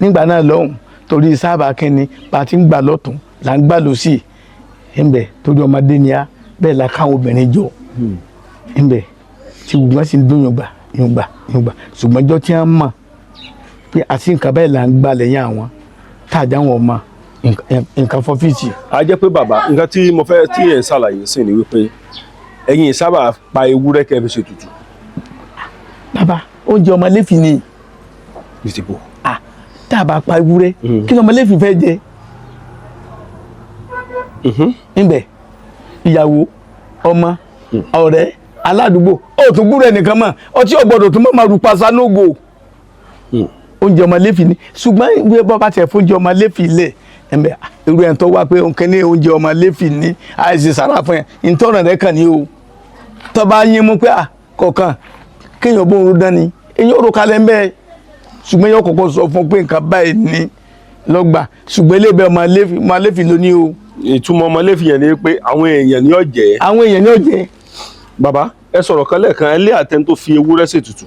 nígbà náà lọ́hùn torí sábà kínní bá ti ń gbà lọ́tún là ń gbà lọ́sì ńbẹ̀ torí ọmọdé ni a bẹ́ẹ̀ la káwọn obìnrin jọ ńbẹ̀ tí gbogbo wọn sì ń dún yọ̀ngbà ṣùgbọ́n ìjọ tí a mọ̀ pé àti nǹkan bẹ́ẹ̀ là ń gbà lẹ́yìn àwọn táàjà wọn mọ̀ nǹkan fọ́fíìsì. a jẹ́ pé bàbá nǹkan tí mo fẹ́ tí ẹ̀ ń ṣàlàyé sí ni wípé ẹ̀yin sábà pa ewúrẹ́ kẹ́ fi ṣe tutù. bàbá oúnjẹ ọmọléfì ni. bìtìbò. tá a bá pa ewúrẹ́ kí ni ọmọléfì fẹ́ jẹ. ńbẹ̀ ìyàwó ọmọ ọ̀rẹ́ aládùúgbò ó tún gbúrò ẹnìkan mọ̀ ọtí ọ̀gbọ́dọ̀ tún mọ̀ máa rú pàṣẹ nógò. oúnjẹ ọmọléfì ni ṣùgbọ́n ìwé bọ́ba tẹ̀ fún oúnjẹ ọmọléfì lẹ̀ ẹ̀mbẹ́ irú ẹ̀ tó wá pé òun kẹ́ni oúnjẹ ọmọléfì ní àìsí sàrà fún ẹ̀ ìtọ́ràn rẹ̀ kàn ní o tó bá yín mú pé kọ̀ọ̀kan kéèyàn bóun dán ni èyí ò rò kalẹ̀ ń bẹ́ẹ̀ ṣùgbọ́n yóò kọ́kọ́ sọ fún pé nǹkan báyìí ní lọ́gbà ṣùgbọ́n eléyìí ọmọléfì ló ní o. ìtumọ̀ ọmọléfì yẹn ni pé àwọn èèyàn ni ó jẹ. àwọn èèyàn ni ó jẹ. bàbá ẹ sọ̀rọ̀ kan lẹ́ẹ̀kan ẹ lé àtẹn tó fi ewúrẹ́ ṣètùtù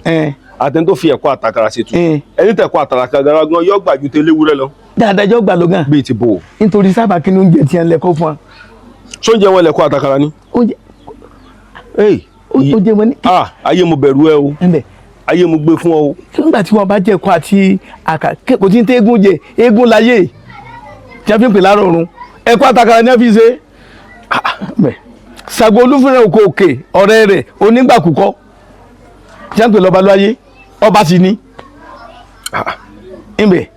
àtẹn tó fi ẹ̀kọ́ àtàkàrà ṣètùtù ẹni tẹ̀kọ́ àtàkàrà gan yóò gbà ju tẹléwúrẹ́ lọ. dáadáa jọ gbà ló gan. bíi ti bò. nítorí sábà kí ni oúnjẹ tí a ń lẹ́kọ́ fún wa. sóúnjẹ wọn lẹ́kọ́ àtàkàrà ni. oúnjẹ wọn ni. ayé mo bẹ̀rù ẹ o ayé mo gbé fún ọ o. nígbà tí wọn bá jẹ ẹ̀kọ́ àti àkà kò tí ń tẹ eégún jẹ eégún láyé tí a fi ń pè láàárọ̀ ọ̀run ẹ̀kọ́ àtàkàrà ni a fi ṣe. Ṣàngó Olúfúnrẹ́ òkè ọ̀rẹ́ rẹ̀ onígbàkúkọ tí a ń pè lọ́ba lóyè ọba sì ni. ibi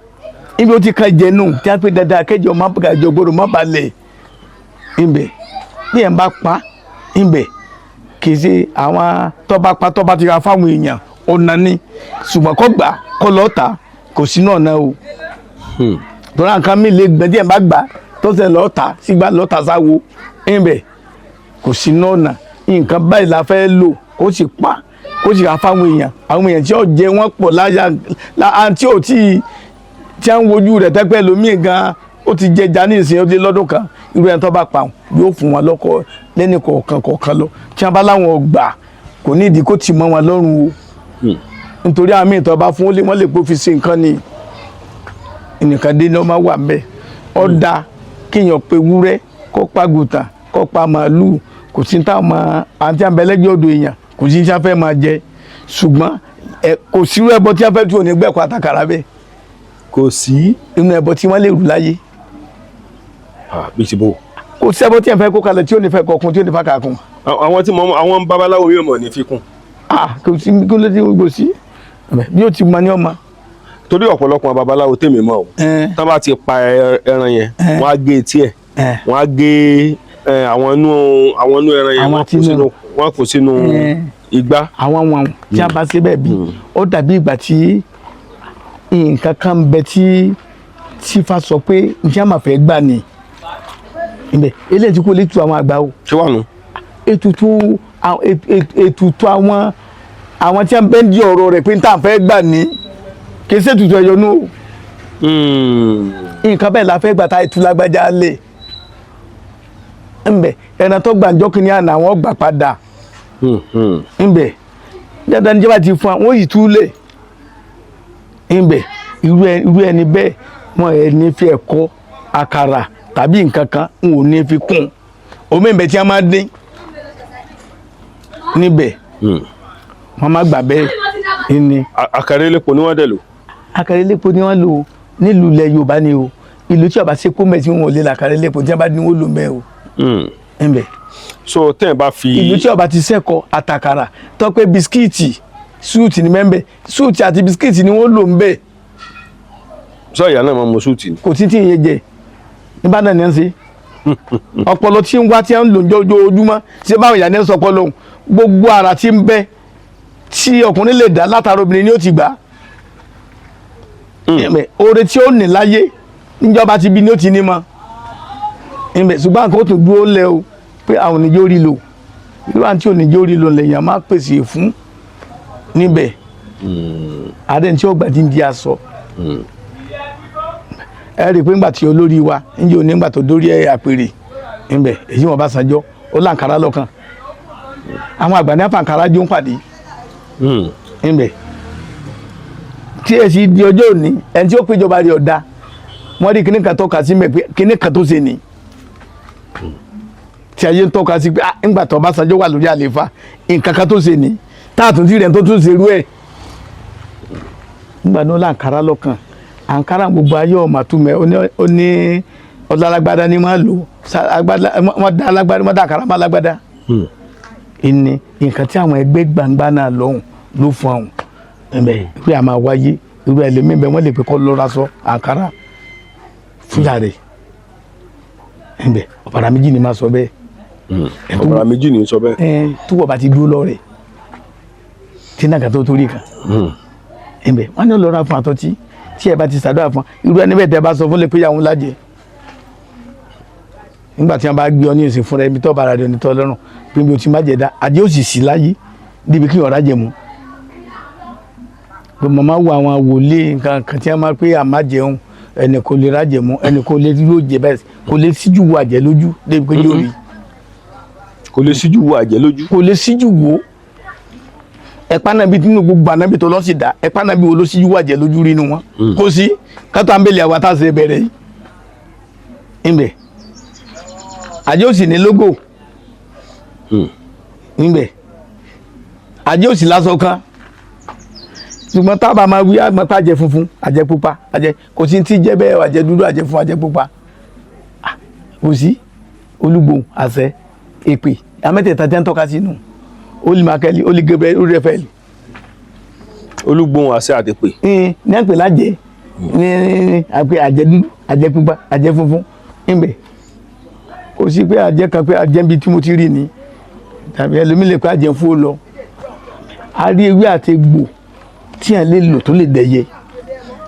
ó ti kan jẹ nù tí a pè dáadáa kẹjọ má gàjọ gbọdọ̀ má balẹ̀ ibẹ̀ bí ẹ̀ ń bá pa ibẹ̀ kì í ṣe àwọn tọ́ba ti ra fáwọn èèyàn ọ̀nà ni ṣùgbọ́n kọ́ gbà kọ́ lọ́ọ́ ta kò sí náà náà o tọ́lá nǹkan mi lè gbẹ́ díẹ̀ bá gbà tó ṣe lọ́ọ́ ta sígbà lọ́ọ́ ta sáwo ibẹ̀ kò sí náà nà nǹkan báyìí la fẹ́ lò kó sì pa kó sì ra fáwọn èèyàn tí ó jẹ wọ́n pọ̀ láyà tí ò tí a ń wojú rẹ̀ tẹ́pẹ́ lómi gan ó ti jẹjà ní ìsìn ó di lọ́dún kan irú ẹni tó bá pa yóò fún wọn lọ́kọ lẹ́ni kọ̀ọ̀kan lọ tí wọ́n bá láwọn gbà kò ní ìdí kó tì mọ́ wọn lọ́rùn o nítorí àmì ìtọ́ bá fún wọn lè kó fi ṣe nǹkan ni nǹkan dé ní ọmọ wà mbẹ ọ̀dà kéèyàn pe wúrẹ́ kó pa gùtà kó pa màálù kò sí táwọn àti àbẹ̀lẹ́gbẹ̀ ọ̀dọ̀ èèyàn kò sí tí wọ́n fẹ́ máa jẹ ṣùgbọ́n kò sírú ẹbọ tí wọ́n fẹ́ tú òní gbẹ̀kọ́ àtàkàrà bẹ́ẹ̀ kò sí inú ẹbọ tí wọ́n lè rù láyé. bí ti bò. kò sí ẹbọ tí wọ́n fẹ́ kó kalẹ̀ tí ò ní fẹ́ kọkun tí ò ní fẹ́ kàkun. àwọn babaláwo yóò mọ̀ ní fikún. kò sí kó lè ti gbò sí bí ó ti mọ ní ọmọ. torí ọ̀pọ̀lọpọ̀ babaláwo tèmi mọ̀ o tá bá ti pa ẹran yẹn wọ́n á gé etí ẹ̀ wọ́n á gé àwọn inú ẹran yẹn wọ́n kó sínú igbá. àwọn tí a bá ṣe bẹ́ẹ̀ bí ó dàbí ìgbà tí nǹkan kan ń bẹ tí fa sọ pé njẹ́ àmà fẹ́ gbà ní ibẹ̀ eléyìí tí kò lè tu àwọn àgbà o. ṣé wà nù. ètùtù àwọn tí a ń bẹ́ ń di ọ̀rọ̀ rẹ̀ pé n tà fẹ́ gbà ní kì í ṣètùtù ẹ̀yọ́ nù. nǹkan bẹ́ẹ̀ la fẹ́ gbà tá ètù lágbájá lè ńbẹ ẹran tó gbàǹjọ́ kìíní àná àwọn gbà padà ńbẹ dandan níjọba ti fún àwọn yìí túlẹ̀ ńbẹ irú ẹni bẹ́ẹ̀ wọn ẹ̀ ní fi ẹ̀kọ́ àkàrà tàbí nǹkan kan n ò ní fi kún omi ìbẹ̀ tí a máa dín níbẹ̀ wọ́n máa gbà bẹ́ẹ̀ ni. àkàrà elépo ni wọ́n dẹ̀ lò. àkàrà elépo ni wọ́n lò nílùú ilẹ̀ Yorùbá ni o ìlú tí ọba ṣe kó mẹ́ tí wọ́n lè làkàrà elépo tí wọ́n bá ní wọ́n lò mẹ́ o. ẹ̀mbẹ̀. so tẹ́ ẹ̀ bá fi. ìlú tí ọba ti sẹ́kọ̀ àtàkàrà tọ́pẹ́ bisikíìtì súùtì ní mẹ́mbẹ̀ súùtì àti bisikíìtì ni wọ́n lò ń bẹ̀. sọ ìyá náà máa mọ súùtì ni. kò tí tí ìyẹn jẹ níbàdàn ní ẹ̀ ń ṣe ọpọlọ tí ń wá tí ń lò ojoojúmọ́ ṣé báwọn ìyá ní sọ ọpọlọ gbogbo ara tí ń bẹ tí ọkùnrin lè dá látara obìnrin ni ó ti gbà oore tí ó ní láyé níjọba ti bí ni ó ti ní mọ ṣùgbọ́n àkókò tó dúró lẹ o pé àwọn oníjó rí lò irú àti oníjó rí lò lẹ́yìn máa pèsè fún níbẹ̀ ààrẹ tí ó gbà tí ń di aṣọ ẹ rí i pé ńgbà tí olórí wa ń jẹ́ onígbà tó dórí àpèrè níbẹ̀ èyí wọn bá sanjọ́ ó láǹkárá lọ́kàn àwọn àgbà ní àfàǹkárá jó ń pàdé níbẹ̀ tí ẹ sì di ọjọ́ òní ẹni tí ó péjọba rí ọ̀dà wọ́n rí kíní kan tọ́ka sí mẹ́ pé kíní kan tó ṣe ni tí ayé ń tọ́ka sí pé ńgbà tó bá sanjọ́ wà lórí àlefa nǹkan kan tó ṣe ni táàtún tí rẹ̀ tó tún ṣerú ẹ̀ ńgbà náà láǹkárá lọ́kàn àǹkárá gbogbo ayé ọmọ àtúmẹ ó ní ọlálágbádá ní máa lò wọ́n dá àkàrà máa lágbádá ìní nǹkan tí àwọn ẹgbẹ́ gbangba náà lọ́hùn ló fún àwọn ẹ̀mẹ́ pé a máa wáyé irú ẹlẹ́mìí bẹ́ẹ̀ wọ́n lè pé kọ́ lọ́ra sọ àǹkárá fúyà rẹ̀ ẹ̀mẹ́ ọ̀pára méjì ni máa sọ bẹ́ẹ̀. ọ̀pára méjì ni sọ bẹ́ẹ̀. túbọ̀ bá ti dúró lọ rẹ̀ tí náà kà tó torí kan ẹ̀mẹ́ wọ́n ní lọ́ra fún àtọ́tí tí ẹ bá ti ṣàdúrà fún irú ẹni bẹ́ẹ̀ tẹ́ bá sọ fún lè pé ìyàwó lájẹ nígbà tí wọ́n bá gbé ọ ní ìsìn fúnra ẹbí tó bára rẹ onítọ́ lọ́rùn pé bí o ti má jẹ dá àjẹ́ ò sì sí láyé níbi kí ọ̀rá jẹ mú pé màmá wo àwọn wòlé nǹkan kan tí wọ́n máa pé àmá jẹun ẹnì kò lè rájẹ mú ẹnì kò lè yóò jẹ bẹ́ẹ̀ kò lè síjú wo àjẹ́ lójú débi pé yóò rí. kò lè síjú wo àjẹ́ lójú. kò lè síjú wo ẹ̀pá náà bí nínú gbogbo ànábì tó lọ́ sí dá ẹ̀pá náà bí wo ló síjú wo àjẹ́ lójú rí nu wọn kò sí kátó àmbélé àwọn àtàṣe bẹ̀rẹ̀ yìí ńbẹ̀ àjẹ́ òsì ní lógò ńbẹ̀ àjẹ́ òsì lásán kan ṣùgbọ́n tábà máa wí àgbọn pa àjẹ́ funfun àjẹ́ pupa àjẹ́ kò sí ti jẹ́ bẹ́ẹ̀ àjẹ́ dúdú àjẹ́ funfun àjẹ́ pupa kò sí olúgbòhùn àṣẹ èpè àmẹ́tẹ̀ẹ̀ta tẹ́ ń tọ́ka sínú olùmọ̀kẹ́lì olùgẹ́bẹ̀ olùrẹ́fẹ̀lì. olúgbòhùn àṣẹ àtẹ̀pè. ní àpè lájẹ́ ní àpè àjẹ́ dúdú àjẹ́ pupa àjẹ́ funfun ńbẹ̀ kò sí pé àjẹ́ kan pé àjẹ́ bíi tí mo ti rí ni tàbí ẹlòmílẹ̀ pé àjẹ́ fún ó lọ a rí ewé àti egbò tí a lè lò tó lè dẹ̀yẹ.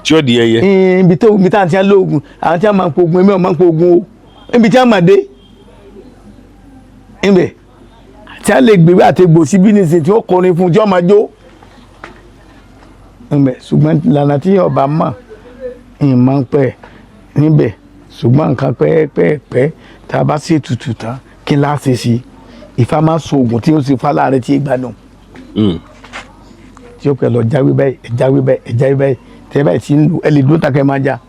tí ó di ẹyẹ. ibi tó ibi tá à ń tí a lóògùn àwọn tí a máa ń po oògùn ẹ̀mí ọ̀ máa ń po oògùn o ibi tí a máa dé ńbẹ̀ tí a lè gbèrú àti egbò síbí nìsín tí ó kọrin fún tí ó máa jó ńbẹ̀ ṣùgbọ́n ìlànà tí ọba mọ̀ ìmọ̀ ń pẹ́ níbẹ̀ ṣùgbọ́n nǹkan pẹ́ẹ́pẹ́ẹ́pẹ́ tá a bá ṣe tutù tán kí n láṣẹ sí Ifá máa so oògùn tí ó sì fa láàrin tí ìgbádùn tí ó pẹ́ lọ jáwé báyìí ẹ̀jáwé báyìí ẹ̀jáwé báyìí tẹ́ báyìí tí ń lu ẹ lè dúró takẹ́ máa já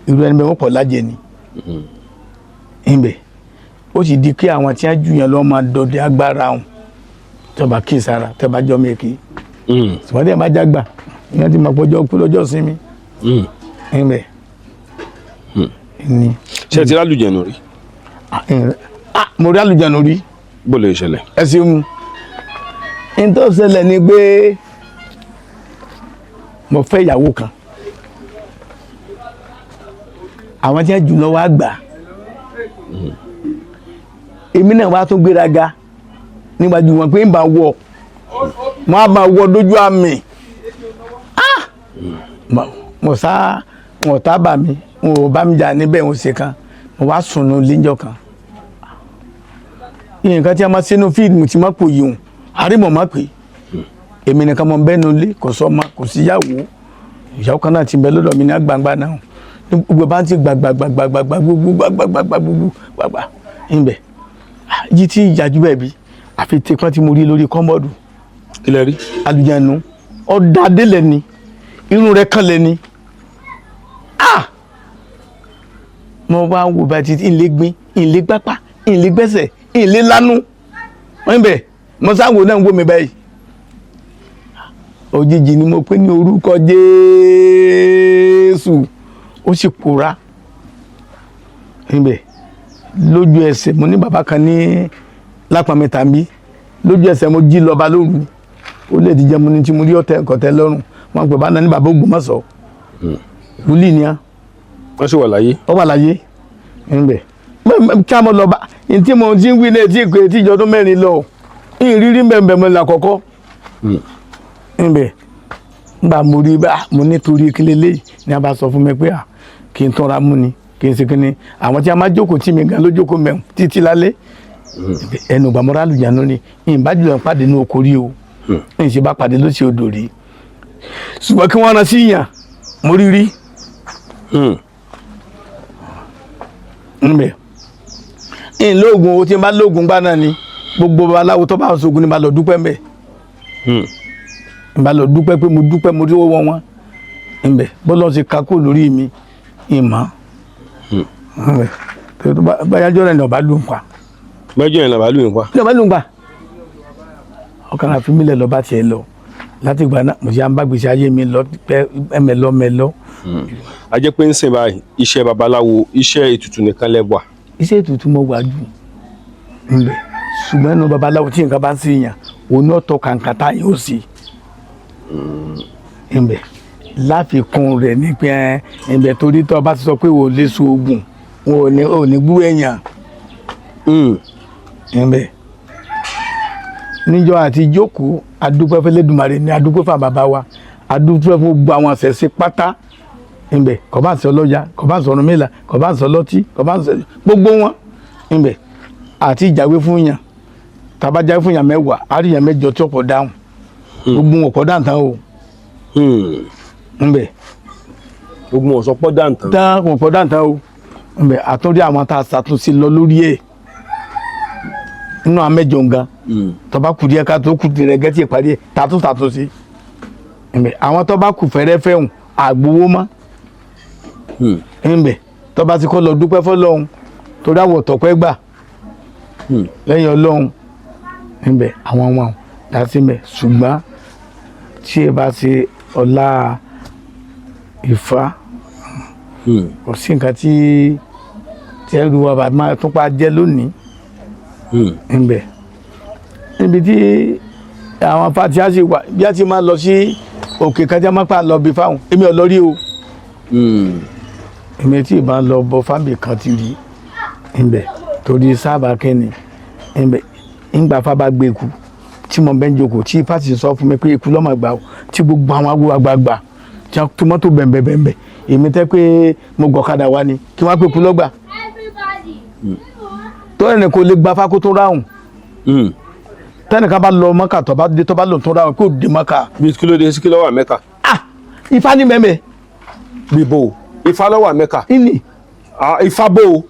irú ẹni bẹ́ẹ̀ wọ́n pọ̀ lájẹ ni ńbẹ̀ ó sì di kí àwọn tí wọ́n jù yẹn lọ́ máa dọ̀dẹ̀ agbára wọn tó bá kí sára tó bá jọ mẹ́kì ṣùgbọ́n tí ẹ bá jágbà ìyẹn ti máa pọ́jọ́ kú lọ́jọ́ sinmi ńbẹ̀ ni. ṣé ẹ ti rálùjẹ̀nù rí. mo rí àlùjẹ̀nù rí. bó lè ṣẹlẹ̀. ẹ ṣeun n tó ṣẹlẹ̀ ni pé mo fẹ́ ìyàwó kan àwọn tí wọ́n jù lọ wá gbà èmi náà wá tún gbéraga níwájú wọn pé ń bá wọ wọn á máa wọ dójú àmì mo sá wọn tá bà mí wọn ò bá mi jà níbẹ̀ wọn ṣe kan mo wá sùnú léńjọ kan nǹkan tí a máa sínú fíìmù tí máa pò yìí hùn àrímọ̀ máa pè èmi nìkan mọ bẹ́ẹ̀ nu lé kò sọ́mọ kò síyàwó ìyàwó kan náà ti bẹ lọ́dọ̀ mi ní àgbàǹgbà náà gbogbo bá ń ti gbàgbàgbàgbàgbà gbogbo ńbẹ yìí tí ìyàjú bẹ́ẹ̀ bí àfi tẹpọ́n tí mo rí lórí kọ́mọ́ọ̀dù. kí lẹ rí. àlùjànnú ọ̀dà délẹ̀ ni irun rẹ̀ kan lẹ̀ ni mo bá ń wo bá ti ilé gbin ilé gbápá ilé gbẹ́sẹ̀ ilé lánú wọ́n bẹ̀ mo sáwò náà ń wò mí báyìí òjijì ni mo pè ní orúkọ Jésù ó sì pòórá níbẹ̀ lójú ẹsẹ̀ mo ní bàbá kan ní lápamẹ́ta ń bí lójú ẹsẹ̀ mo jí lọ́ba lóru ó lè dìjẹ́ mo ní tí mo rí ọ̀tẹ̀ ẹ̀kọ́tẹ́ lọ́rùn wọn pè bá náà ní bàbá Ògbómọ̀ṣọ́ wúlì ni á wọ́n sì wà láyé. ó wà láyé níbẹ̀ kí a mọ̀ lọ́ba tí mo ti ń wí ní etí ìpè tí ìjọ ọdún mẹ́rin lọ ìrírí mbẹ̀mbẹ̀ mo là kọ́kọ́ níbẹ̀ nígbà mo rí bá mo nítorí kílélẹ́yìí ni a bá sọ fún mi pé kí n tọ́ra mú ni kí n ṣe kí ni àwọn tí a máa jókòó tí mi gan ló jókòó mẹ́rin títí lálẹ́ ẹnu gbàmọ́ra lùjánu ni ìbájú ẹ̀ pàdé ní oko rí o ìṣe bá pàdé ló ṣe odò rí ṣùgbọ́n kí wọ́n ran sí yàn mo rí rí níbẹ̀ ìlóògùn owó tí n bá lóògùn gbá náà ni gbogbo babaláwo tó bá ń ṣògùn ni bá lọ dúpẹ́ mbẹ̀ n bá lọ dúpẹ́ pé mo dúpẹ́ mo rí owó wọn níbẹ̀ bọ́lá ṣe kakó lórí mi ìmọ̀ báyájọ́ rẹ̀ ní ọba lù ń pa. mẹ́jọ yẹn làbá lù ń pa. ní ọba lù ń pa ọkàn àfi mílẹ̀ lọ́ba tiẹ̀ lọ láti ìgbà náà mo ṣe à ń bá gbèsè ayé mi lọ mẹ́lọ. a jẹ́ pé ń sìn báyìí iṣẹ́ babaláwo iṣẹ́ ètùtù nìkan lẹ́wà. iṣẹ́ ètùtù mo wà jù níbẹ̀ ṣùgbọ́n ẹnu babaláwo tí nǹkan bá ń sí yàn òun náà tọ́ kàǹkà tá yóò sí níbẹ̀ láfikún rẹ̀ ní pé níbẹ̀ torí tó bá ti sọ pé wò lè so oògùn ò ní gbú èèyàn níbẹ̀ níjọ́ àti jókòó adúpẹ́ fẹ́lẹ́dùmarè ní adúpẹ́ fún bàbá wa adúpẹ́ fún gbogbo àwọn àṣẹṣe pátá níbẹ̀ kò bá ń sọ lọ́jà kò bá ń sọ Ọ̀rúnmìlà kò bá ń sọ lọ́tí kò bá ń sọ gbogbo wọn níbẹ̀ àti ìjàwé fún yàn tàbá jáwé fún yàn 10 àríyàn 8 tí ọ̀pọ̀ dáhùn gbogbo wọn kò dáhùn tán o níbẹ̀ gbogbo wọn sọ pọ́ dáǹtàn. dáhùn kò dáhùn o níbẹ̀ àtúndí àwọn tá a ṣàtúnṣe lọ lórí ẹ̀ nínú àmẹ́jọ nǹkan tọba kù díẹ̀ ká tó kù tirẹ̀ gẹ́tì ìparí ẹ̀ tàtúnṣe níbẹ̀ àwọn tọba kù fẹ́rẹ́fẹ́ hùn àgbowó mọ́ níbẹ̀ tọba ti kọ́ lọ dúpẹ́ fọlọ́hún torí àwọ̀ tọ̀pẹ́ gbà lẹ́yìn ọlọ́hun níbẹ̀ àwọn ọmọ dásí mẹ́ ṣùgbọ́n tí ẹ bá ṣe ọlá Ifá kò sí nǹkan tí ẹrù wa bàbá máa tún pa jẹ́ lónìí níbẹ̀ níbi tí àwọn fati á sì wà bí a ti máa lọ sí òkè kájá máa pa lọ bí fáwọn èmi ò lọ rí o èmi tí ì bá lọ bọ fábì kan ti rí níbẹ̀ torí sábà kẹ́ni níbẹ̀ ńgbà fábà gbé ikú tí mo bẹ́ ń jókòó tí Ifá ti sọ fún mi pé ikú lọ́mọ gbà ó tí gbogbo àwọn awo àgbààgbà tí wọ́n tó mọ́tò bẹ̀m̀bẹ̀m̀bẹ̀ èmi tẹ́ pé mo gbọ̀kadà wá ni kí wọ́n á pé ikú lọ́gbà tó ẹnì kò lè gba fákó tó ráhùn tẹ́nìkan bá lọ Mọ́kà tó bá dé tó bá lò tó ráhùn kó dé Mọ́kà. bí kí ló dé sí kí ló wà Mẹ́kà. Ifá ní mẹ́mẹ́. bíbó Ifá ló wà Mẹ́kà. ìní. Ifá bó o.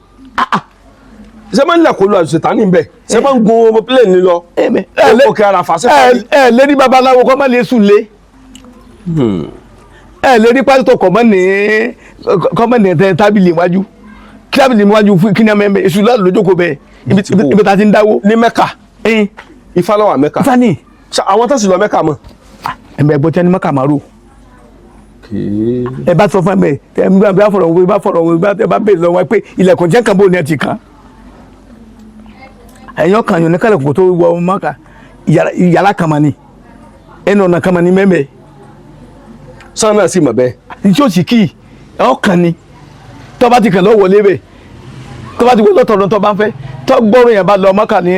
ṣé máa ń lẹ̀ kó lọ àṣetánì ń bẹ̀ ṣé máa ń gun plane ni lọ. òkè àràfà sẹ́fà. ẹ lérí babaláwo kọ́ mọ́ lè sùn lé. ẹ lérí pásítọ̀ kọ́ mọ́ ní tábìlì iwájú tábìlì iwájú fún kí ni mẹ́mẹ́ èṣù lọ́dún lójókòó bẹ́ẹ̀ ibi tá a ti ń dáwó. ní Mẹ́kà Ifá ló wà Mẹ́kà. Ifá ní. àwọn tó sì lọ Mẹ́kà mọ́. ẹ̀mẹ̀ ẹ̀gbọ́n tí a ní Mọ́kà máa rò. ẹ bá sọ fún ẹ ẹ bá fọ̀rọ̀ wọ́n bá fọ̀rọ̀ wọ́n bá bèèrè lọ́wọ́ pé ilẹ̀kùn jẹ́ kan bó ni ẹ ti kàn. ẹ̀yàn kan yòó ní kálẹ̀kùn tó wọ Mọ́kà yàrá kan mà ní ẹnu ọ̀nà kan mà ní mẹ́mẹ́. sọ́nà náà sì mọ̀ bẹ́ẹ̀. ìṣó sì kì í ọkàn ni tó bá ti kàn lọ́ wọlé bẹ́ẹ̀ tó bá ti wọlé tọ̀dọ̀ tó bá ń fẹ́ tó gbọ́rọ̀ yẹn bá lọ Mọ́kà ní.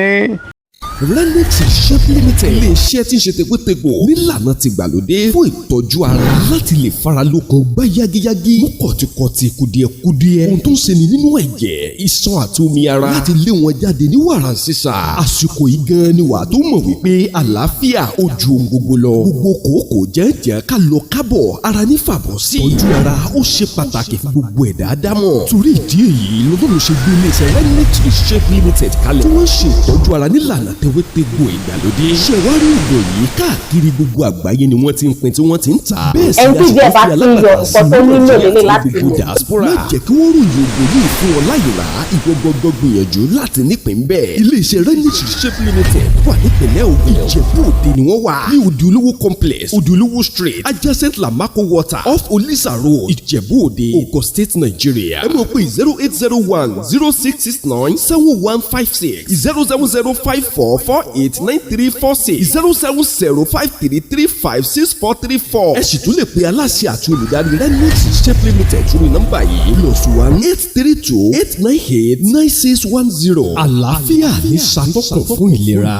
Renix Shop Limited ilé-iṣẹ́ tí ń ṣe tẹ̀gbọ́tẹ̀gbọ̀ nílànà ti gbàlódé fún ìtọ́jú ara láti lè fara lókun gbá yágíyágí mú kọ̀tìkọ̀tì kùdìẹ̀kudiẹ ohun tó ń ṣe ni nínú ẹ̀jẹ̀ iṣan àti omi ara láti lé wọn jáde ní wàrà sísà àsìkò yìí gan ni wàá tó mọ̀ wípé àlàáfíà ó ju ohun gbogbo lọ gbogbo kòókò jẹ́jẹ́ ká lọ kábọ̀ ara ní fàbọ̀ sí ìtọ́jú ara ó ṣe pàtàkì fún gbogbo ẹ̀dá ádámọ̀ torí ìdí èyí lọ́dún ṣe gbé ilé-iṣẹ́ Renix Shop Limited kalẹ̀ tí wọ́n ṣe ìtọ́jú ara nílànà tẹ tewétegbò ìgbàlódé. ṣẹ̀wárí ìgò yìí káàkiri gbogbo àgbáyé ni wọ́n ti ń pín tí wọ́n ti ń tà. bẹ́ẹ̀ sì ẹni tí jẹ́ bá ti yọ nǹkan tó nílò lélẹ̀ láti lò. diaspora má jẹ́ kí wọ́n ròyìn ògùn yìí fún ọ láyò rà ìwọ gbọ́gbọ́ gbìyànjú láti nípìn bẹ́ẹ̀. iléeṣẹ́ Renich Shape Limited wà nípìnlẹ̀ Ògùn. Ìjẹ̀bú Òde ni wọ́n wà ní Òde Olówó complex Òde Olówó street adjacent Lamako water off Olisa road Ìjẹ̀bú Òde Ogun State Nigeria. ẹ mọ̀ pé 0801066971156 07054489346 07053356434. ẹ sì tún lè pe aláṣẹ àti olùdarí Renich Shape Limited lórí nọ́mbà yìí +1-832-898-9610. àlàáfíà ní ṣàtọ́kùn fún ìlera.